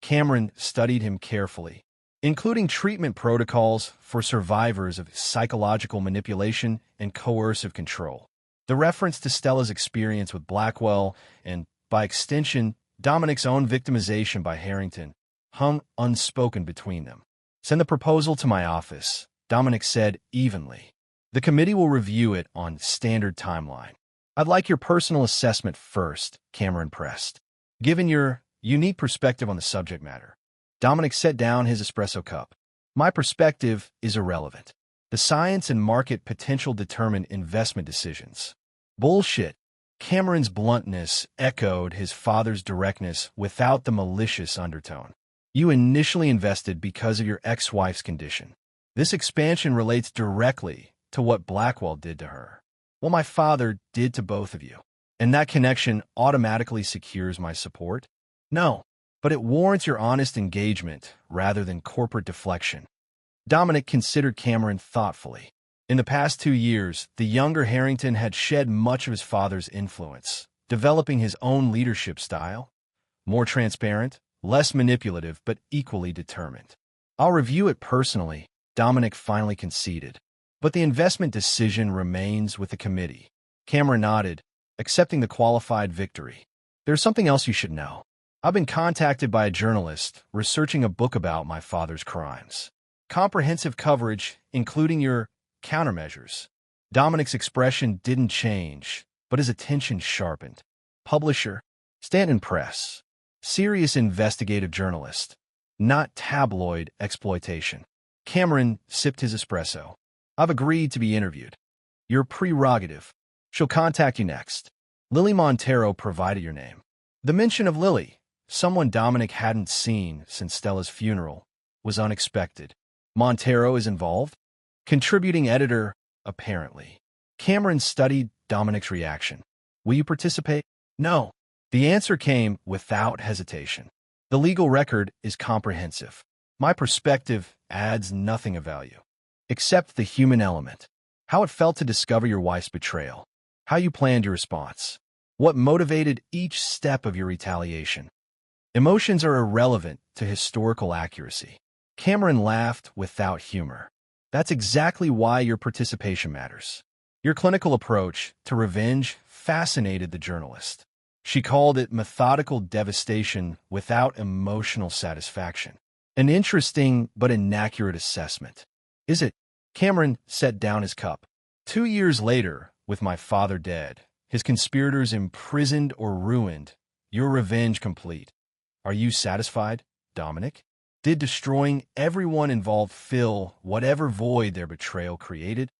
Cameron studied him carefully, including treatment protocols for survivors of psychological manipulation and coercive control. The reference to Stella's experience with Blackwell and, by extension, Dominic's own victimization by Harrington hung unspoken between them. Send the proposal to my office, Dominic said evenly. The committee will review it on standard timeline. I'd like your personal assessment first, Cameron pressed. Given your unique perspective on the subject matter. Dominic set down his espresso cup. My perspective is irrelevant. The science and market potential determine investment decisions. Bullshit. Cameron's bluntness echoed his father's directness without the malicious undertone. You initially invested because of your ex-wife's condition. This expansion relates directly to what Blackwell did to her. What my father did to both of you. And that connection automatically secures my support? No, but it warrants your honest engagement rather than corporate deflection. Dominic considered Cameron thoughtfully. In the past 2 years, the younger Harrington had shed much of his father's influence, developing his own leadership style, more transparent, less manipulative, but equally determined. I'll review it personally, Dominic finally conceded. But the investment decision remains with the committee. Cameron nodded, accepting the qualified victory. There's something else you should know. I've been contacted by a journalist researching a book about my father's crimes. Comprehensive coverage, including your countermeasures. Dominic's expression didn't change, but his attention sharpened. Publisher, Stanton Press. Serious investigative journalist, not tabloid exploitation. Cameron sipped his espresso. I've agreed to be interviewed. Your prerogative. She'll contact you next. Lily Montero provided your name. The mention of Lily, someone Dominic hadn't seen since Stella's funeral, was unexpected. Montero is involved? Contributing editor, apparently. Cameron studied Dominic's reaction. Will you participate? No. The answer came without hesitation. The legal record is comprehensive. My perspective adds nothing of value, except the human element. How it felt to discover your wife's betrayal. How you planned your response. What motivated each step of your retaliation. Emotions are irrelevant to historical accuracy. Cameron laughed without humor. That's exactly why your participation matters. Your clinical approach to revenge fascinated the journalist. She called it methodical devastation without emotional satisfaction. An interesting but inaccurate assessment. Is it? Cameron set down his cup. 2 years later, with my father dead, his conspirators imprisoned or ruined, your revenge complete. Are you satisfied, Dominic? Did destroying everyone involved fill whatever void their betrayal created?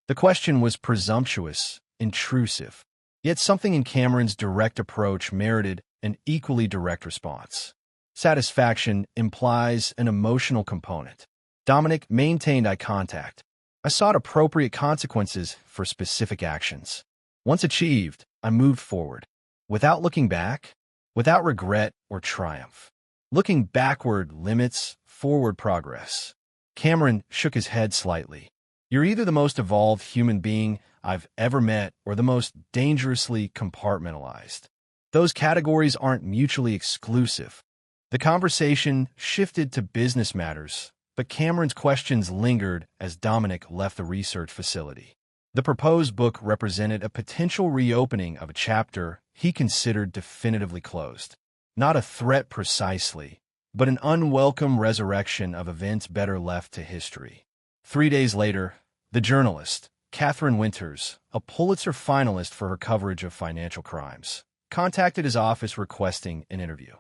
The question was presumptuous, intrusive. Yet something in Cameron's direct approach merited an equally direct response. Satisfaction implies an emotional component. Dominic maintained eye contact. I sought appropriate consequences for specific actions. Once achieved, I moved forward. Without looking back, without regret or triumph. Looking backward limits forward progress. Cameron shook his head slightly. You're either the most evolved human being I've ever met or the most dangerously compartmentalized. Those categories aren't mutually exclusive. The conversation shifted to business matters, but Cameron's questions lingered as Dominic left the research facility. The proposed book represented a potential reopening of a chapter he considered definitively closed. Not a threat precisely, but an unwelcome resurrection of events better left to history. 3 days later, the journalist, Catherine Winters, a Pulitzer finalist for her coverage of financial crimes, contacted his office requesting an interview.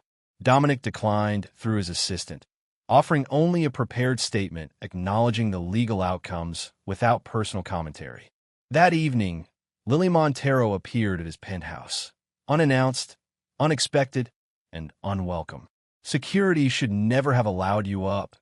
Dominic declined through his assistant, offering only a prepared statement acknowledging the legal outcomes without personal commentary. That evening, Lily Montero appeared at his penthouse, unannounced, unexpected, and unwelcome. Security should never have allowed you up,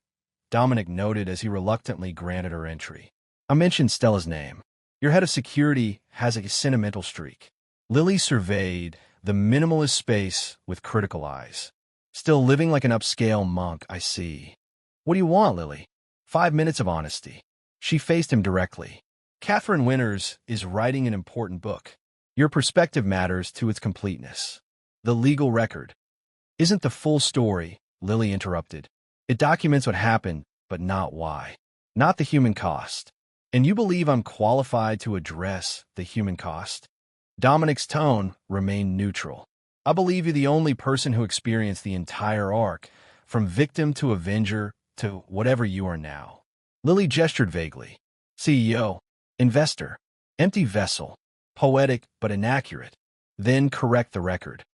Dominic noted as he reluctantly granted her entry. I mentioned Stella's name. Your head of security has a sentimental streak. Lily surveyed the minimalist space with critical eyes. Still living like an upscale monk, I see. What do you want, Lily? 5 minutes of honesty. She faced him directly. Catherine Winters is writing an important book. Your perspective matters to its completeness. The legal record isn't the full story, Lily interrupted. It documents what happened, but not why. Not the human cost. And you believe I'm qualified to address the human cost? Dominic's tone remained neutral. I believe you're the only person who experienced the entire arc, from victim to avenger to whatever you are now. Lily gestured vaguely. CEO, investor, empty vessel, poetic but inaccurate. Then correct the record.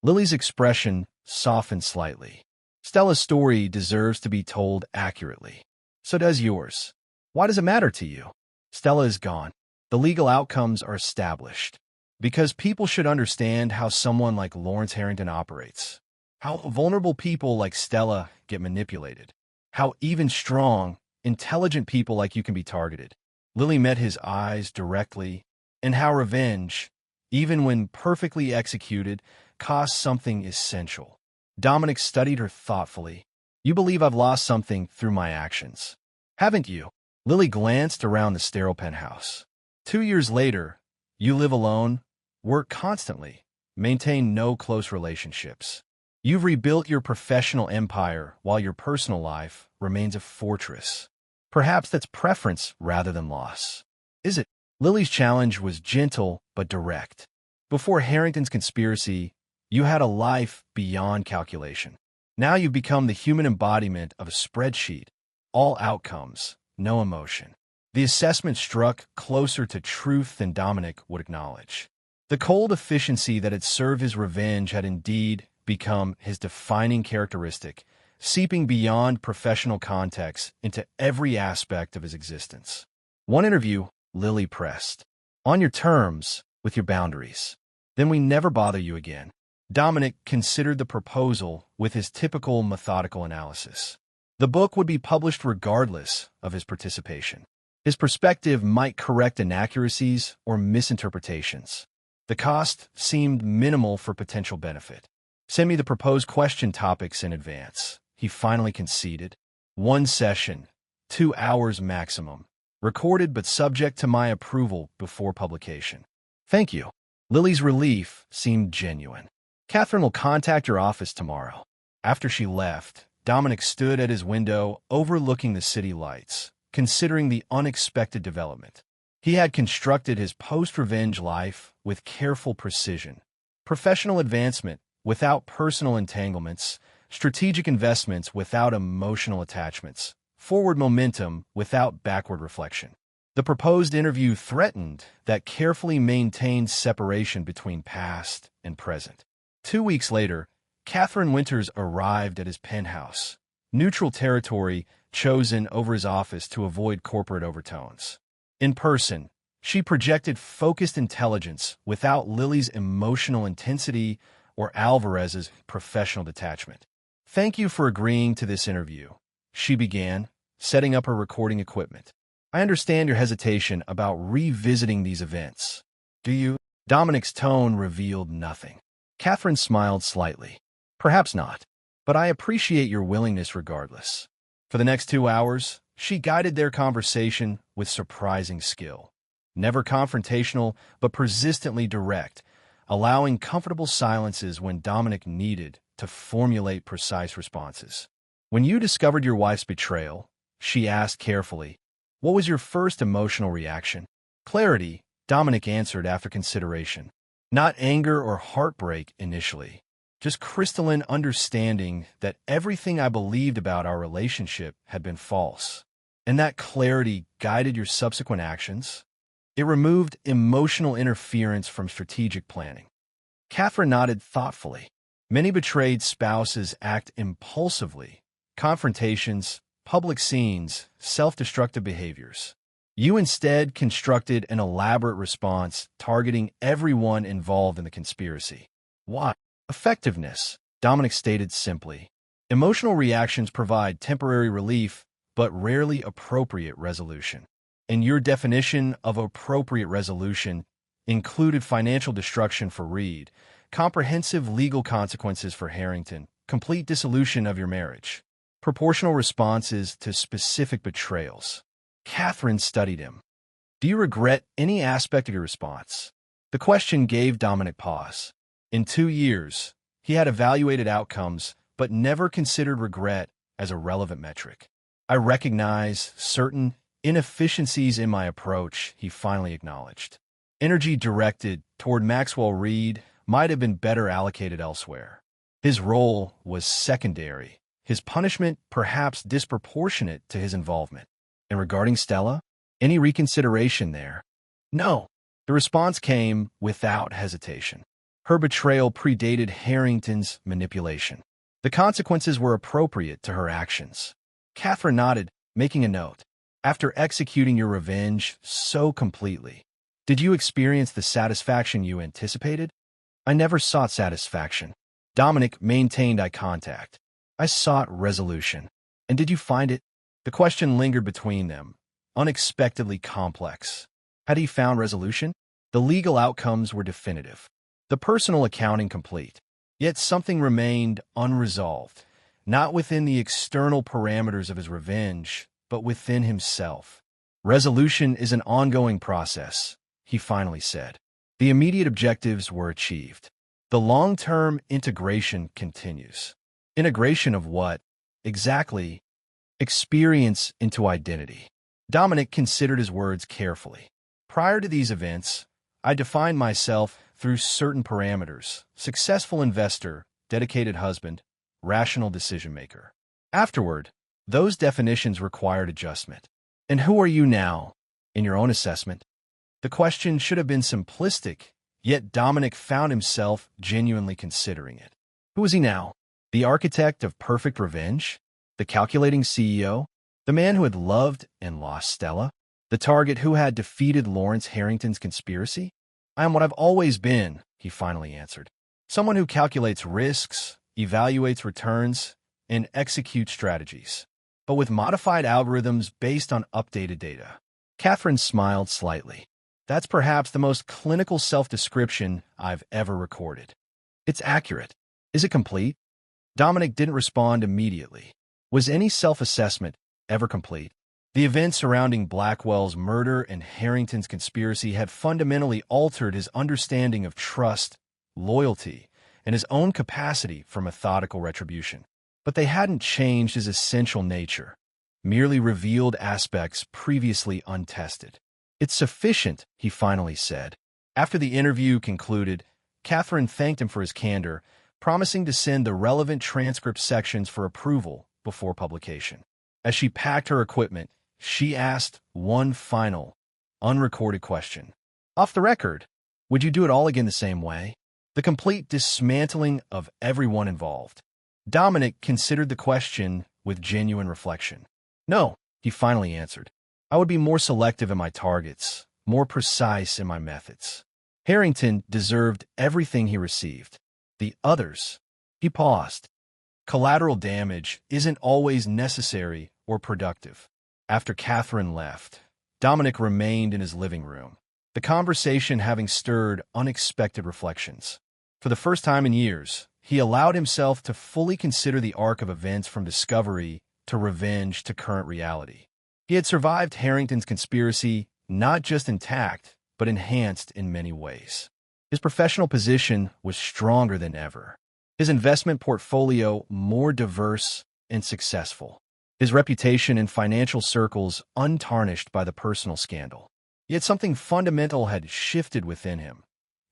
Lily's expression softened slightly. Stella's story deserves to be told accurately. So does yours. Why does it matter to you? Stella is gone. The legal outcomes are established. Because people should understand how someone like Lawrence Harrington operates. How vulnerable people like Stella get manipulated. How even strong, intelligent people like you can be targeted. Lily met his eyes directly, and how revenge, even when perfectly executed, costs something essential. Dominic studied her thoughtfully. You believe I've lost something through my actions. Haven't you? Lily glanced around the sterile penthouse. 2 years later, you live alone, work constantly, maintain no close relationships. You've rebuilt your professional empire while your personal life remains a fortress. Perhaps that's preference rather than loss. Is it? Lily's challenge was gentle but direct. Before Harrington's conspiracy, you had a life beyond calculation. Now you've become the human embodiment of a spreadsheet. All outcomes, no emotion. The assessment struck closer to truth than Dominic would acknowledge. The cold efficiency that had served his revenge had indeed become his defining characteristic, seeping beyond professional context into every aspect of his existence. One interview, Lily pressed. On your terms, with your boundaries. Then we never bother you again. Dominic considered the proposal with his typical methodical analysis. The book would be published regardless of his participation. His perspective might correct inaccuracies or misinterpretations. The cost seemed minimal for potential benefit. Send me the proposed question topics in advance, he finally conceded. 1 session, 2 hours maximum. Recorded but subject to my approval before publication. Thank you. Lily's relief seemed genuine. Catherine will contact your office tomorrow. After she left, Dominic stood at his window overlooking the city lights, considering the unexpected development. He had constructed his post-revenge life with careful precision. Professional advancement without personal entanglements, strategic investments without emotional attachments, forward momentum without backward reflection. The proposed interview threatened that carefully maintained separation between past and present. 2 weeks later, Catherine Winters arrived at his penthouse, neutral territory chosen over his office to avoid corporate overtones. In person, She projected focused intelligence without Lily's emotional intensity or Alvarez's professional detachment. "Thank you for agreeing to this interview," she began, setting up her recording equipment. "I understand your hesitation about revisiting these events. Do you?" Dominic's tone revealed nothing. Catherine smiled slightly. "Perhaps not, but I appreciate your willingness regardless." For the next 2 hours, she guided their conversation with surprising skill. Never confrontational, but persistently direct, allowing comfortable silences when Dominic needed to formulate precise responses. "When you discovered your wife's betrayal," she asked carefully, "what was your first emotional reaction?" "Clarity," Dominic answered after consideration. "Not anger or heartbreak initially. Just crystalline understanding that everything I believed about our relationship had been false. And that clarity guided your subsequent actions. It removed emotional interference from strategic planning." Catherine nodded thoughtfully. Many betrayed spouses act impulsively. Confrontations, public scenes, self-destructive behaviors. You instead constructed an elaborate response targeting everyone involved in the conspiracy. Why? Effectiveness, Dominic stated simply. Emotional reactions provide temporary relief, but rarely appropriate resolution. And your definition of appropriate resolution included financial destruction for Reed, comprehensive legal consequences for Harrington, complete dissolution of your marriage, proportional responses to specific betrayals. Catherine studied him. "Do you regret any aspect of your response?" The question gave Dominic pause. In 2 years, he had evaluated outcomes, but never considered regret as a relevant metric. "I recognize certain inefficiencies in my approach," he finally acknowledged. Energy directed toward Maxwell Reed might have been better allocated elsewhere. His role was secondary, his punishment perhaps disproportionate to his involvement. And regarding Stella, any reconsideration there? "No." The response came without hesitation. Her betrayal predated Harrington's manipulation. The consequences were appropriate to her actions. Catherine nodded, making a note. "After executing your revenge so completely, did you experience the satisfaction you anticipated?" "I never sought satisfaction." Dominic maintained eye contact. "I sought resolution." "And did you find it?" The question lingered between them, unexpectedly complex. Had he found resolution? The legal outcomes were definitive. The personal accounting complete. Yet something remained unresolved, not within the external parameters of his revenge, but within himself. "Resolution is an ongoing process," he finally said. "The immediate objectives were achieved. The long-term integration continues." Integration of what? Exactly. Experience into identity. Dominic considered his words carefully. "Prior to these events, I defined myself through certain parameters: successful investor, dedicated husband, rational decision-maker. Afterward, those definitions required adjustment. And who are you now, in your own assessment?" The question should have been simplistic, yet Dominic found himself genuinely considering it. Who is he now? The architect of perfect revenge? The calculating CEO? The man who had loved and lost Stella? The target who had defeated Lawrence Harrington's conspiracy? "I am what I've always been," he finally answered. "Someone who calculates risks, evaluates returns, and executes strategies, but with modified algorithms based on updated data." Catherine smiled slightly. "That's perhaps the most clinical self-description I've ever recorded." "It's accurate. Is it complete?" Dominic didn't respond immediately. Was any self-assessment ever complete? The events surrounding Blackwell's murder and Harrington's conspiracy had fundamentally altered his understanding of trust, loyalty, and his own capacity for methodical retribution. But they hadn't changed his essential nature, merely revealed aspects previously untested. "It's sufficient," he finally said. After the interview concluded, Catherine thanked him for his candor, promising to send the relevant transcript sections for approval before publication. As she packed her equipment, she asked one final, unrecorded question. "Off the record, would you do it all again the same way?" The complete dismantling of everyone involved. Dominic considered the question with genuine reflection. "No," he finally answered. "I would be more selective in my targets, more precise in my methods. Harrington deserved everything he received. The others. He paused. Collateral damage isn't always necessary or productive. After Catherine left, Dominic remained in his living room, the conversation having stirred unexpected reflections. For the first time in years, he allowed himself to fully consider the arc of events from discovery to revenge to current reality. He had survived Harrington's conspiracy not just intact, but enhanced in many ways. His professional position was stronger than ever. His investment portfolio more diverse and successful. His reputation in financial circles untarnished by the personal scandal. Yet something fundamental had shifted within him.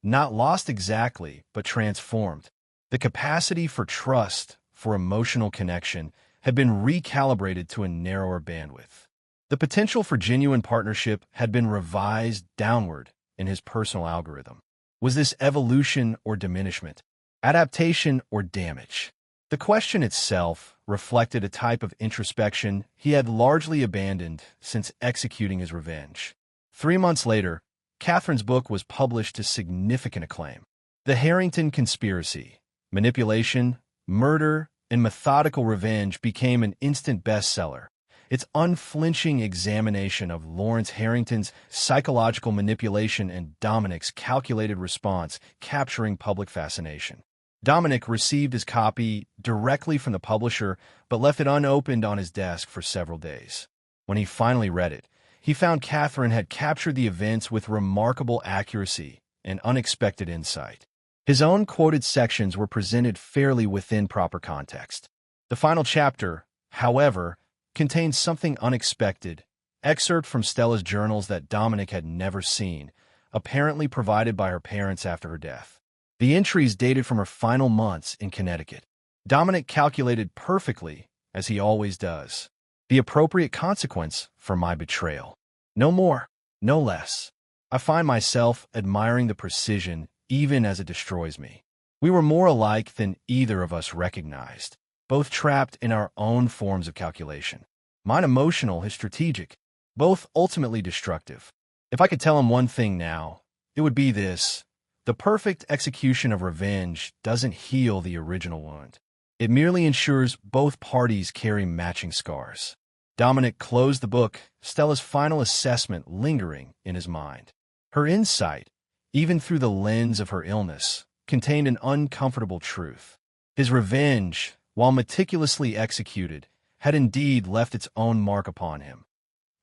Not lost exactly, but transformed. The capacity for trust, for emotional connection, had been recalibrated to a narrower bandwidth. The potential for genuine partnership had been revised downward in his personal algorithm. Was this evolution or diminishment? Adaptation or damage? The question itself reflected a type of introspection he had largely abandoned since executing his revenge. 3 months later, Catherine's book was published to significant acclaim. The Harrington Conspiracy, Manipulation, Murder, and Methodical Revenge became an instant bestseller. Its unflinching examination of Lawrence Harrington's psychological manipulation and Dominic's calculated response capturing public fascination. Dominic received his copy directly from the publisher, but left it unopened on his desk for several days. When he finally read it, he found Catherine had captured the events with remarkable accuracy and unexpected insight. His own quoted sections were presented fairly within proper context. The final chapter, however, contained something unexpected, excerpt from Stella's journals that Dominic had never seen, apparently provided by her parents after her death. The entries dated from her final months in Connecticut. Dominic calculated perfectly, as he always does, the appropriate consequence for my betrayal. No more, no less. I find myself admiring the precision even as it destroys me. We were more alike than either of us recognized, both trapped in our own forms of calculation. Mine emotional, his strategic, both ultimately destructive. If I could tell him one thing now, it would be this. The perfect execution of revenge doesn't heal the original wound. It merely ensures both parties carry matching scars. Dominic closed the book, Stella's final assessment lingering in his mind. Her insight, even through the lens of her illness, contained an uncomfortable truth. His revenge, while meticulously executed, had indeed left its own mark upon him.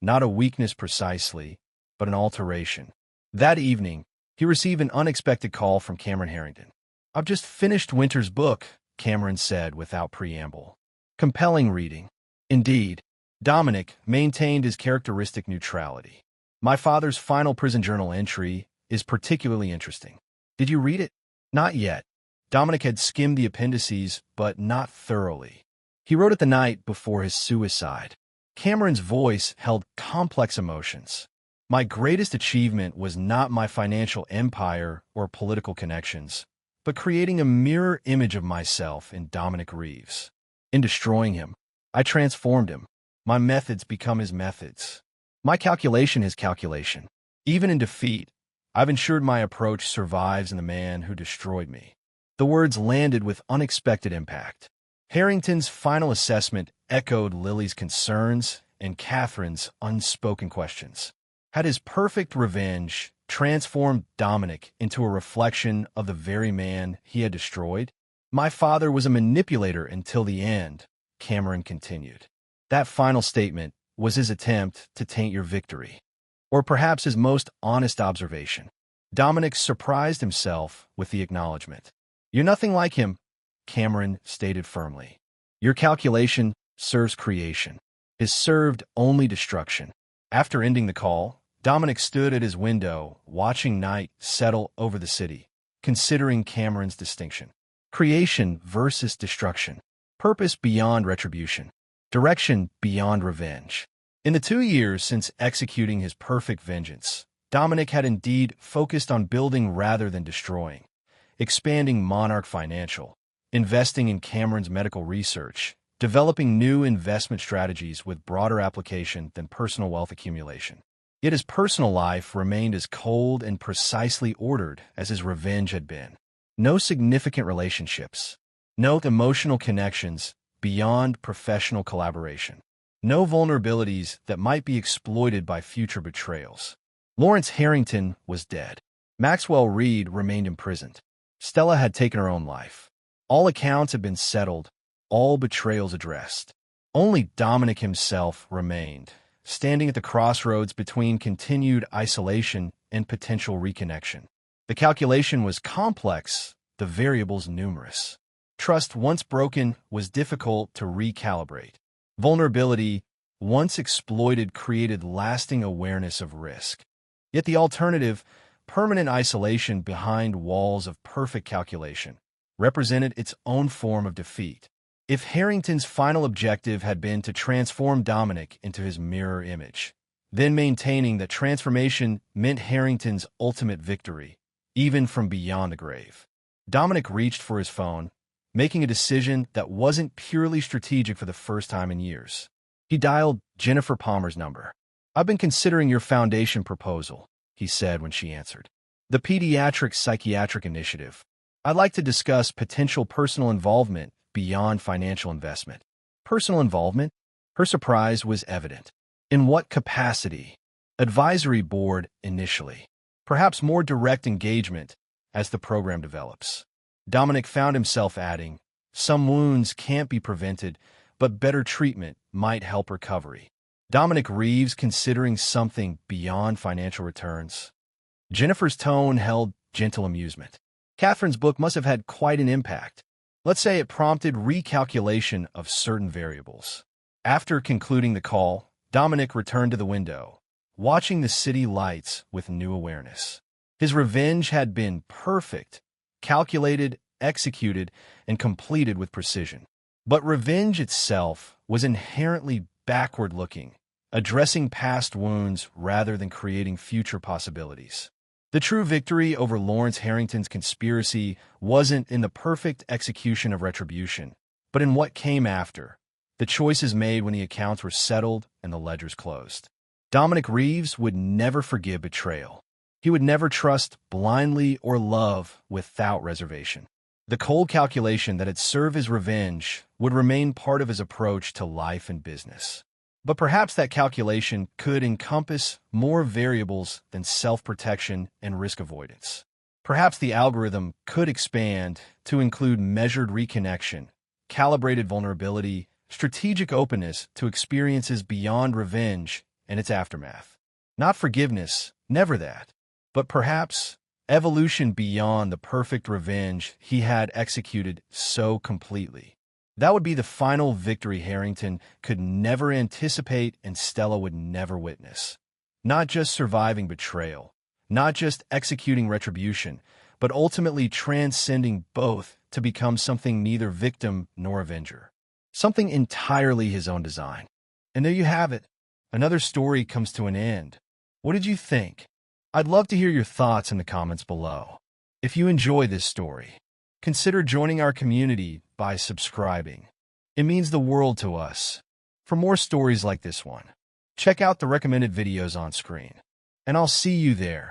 Not a weakness precisely, but an alteration. That evening, he received an unexpected call from Cameron Harrington. "I've just finished Winter's book," Cameron said without preamble. Compelling reading. Indeed, Dominic maintained his characteristic neutrality. "My father's final prison journal entry is particularly interesting. Did you read it?" "Not yet." Dominic had skimmed the appendices, but not thoroughly. He wrote it the night before his suicide. Cameron's voice held complex emotions. "My greatest achievement was not my financial empire or political connections, but creating a mirror image of myself in Dominic Reeves. In destroying him, I transformed him. My methods become his methods. My calculation his calculation. Even in defeat, I've ensured my approach survives in the man who destroyed me." The words landed with unexpected impact. Harrington's final assessment echoed Lily's concerns and Catherine's unspoken questions. Had his perfect revenge transformed Dominic into a reflection of the very man he had destroyed? "My father was a manipulator until the end," Cameron continued. That final statement was his attempt to taint your victory, or perhaps his most honest observation. Dominic surprised himself with the acknowledgement. "You're nothing like him," Cameron stated firmly. "Your calculation serves creation. His served only destruction." After ending the call, Dominic stood at his window, watching night settle over the city, considering Cameron's distinction. Creation versus destruction. Purpose beyond retribution. Direction beyond revenge. In the 2 years since executing his perfect vengeance, Dominic had indeed focused on building rather than destroying, expanding Monarch Financial, investing in Cameron's medical research, developing new investment strategies with broader application than personal wealth accumulation. Yet his personal life remained as cold and precisely ordered as his revenge had been. No significant relationships. No emotional connections beyond professional collaboration. No vulnerabilities that might be exploited by future betrayals. Lawrence Harrington was dead. Maxwell Reed remained imprisoned. Stella had taken her own life. All accounts had been settled, all betrayals addressed. Only Dominic himself remained, standing at the crossroads between continued isolation and potential reconnection. The calculation was complex, the variables numerous. Trust, once broken, was difficult to recalibrate. Vulnerability, once exploited, created lasting awareness of risk. Yet the alternative, permanent isolation behind walls of perfect calculation, represented its own form of defeat. If Harrington's final objective had been to transform Dominic into his mirror image, then maintaining that transformation meant Harrington's ultimate victory, even from beyond the grave. Dominic reached for his phone, making a decision that wasn't purely strategic for the first time in years. He dialed Jennifer Palmer's number. "I've been considering your foundation proposal," he said when she answered. "The Pediatric Psychiatric Initiative. I'd like to discuss potential personal involvement beyond financial investment." Personal involvement? Her surprise was evident. In what capacity? Advisory board initially. Perhaps more direct engagement as the program develops. Dominic found himself adding, "Some wounds can't be prevented, but better treatment might help recovery." Dominic Reeves considering something beyond financial returns. Jennifer's tone held gentle amusement. Catherine's book must have had quite an impact. Let's say it prompted recalculation of certain variables. After concluding the call, Dominic returned to the window, watching the city lights with new awareness. His revenge had been perfect, calculated, executed, and completed with precision. But revenge itself was inherently backward-looking, addressing past wounds rather than creating future possibilities. The true victory over Lawrence Harrington's conspiracy wasn't in the perfect execution of retribution, but in what came after, the choices made when the accounts were settled and the ledgers closed. Dominic Reeves would never forgive betrayal. He would never trust blindly or love without reservation. The cold calculation that had served his revenge would remain part of his approach to life and business. But perhaps that calculation could encompass more variables than self-protection and risk avoidance. Perhaps the algorithm could expand to include measured reconnection, calibrated vulnerability, strategic openness to experiences beyond revenge and its aftermath. Not forgiveness, never that, but perhaps evolution beyond the perfect revenge he had executed so completely. That would be the final victory Harrington could never anticipate and Stella would never witness. Not just surviving betrayal, not just executing retribution, but ultimately transcending both to become something neither victim nor avenger. Something entirely his own design. And there you have it. Another story comes to an end. What did you think? I'd love to hear your thoughts in the comments below. If you enjoy this story, consider joining our community by subscribing. It means the world to us. For more stories like this one, check out the recommended videos on screen. And I'll see you there.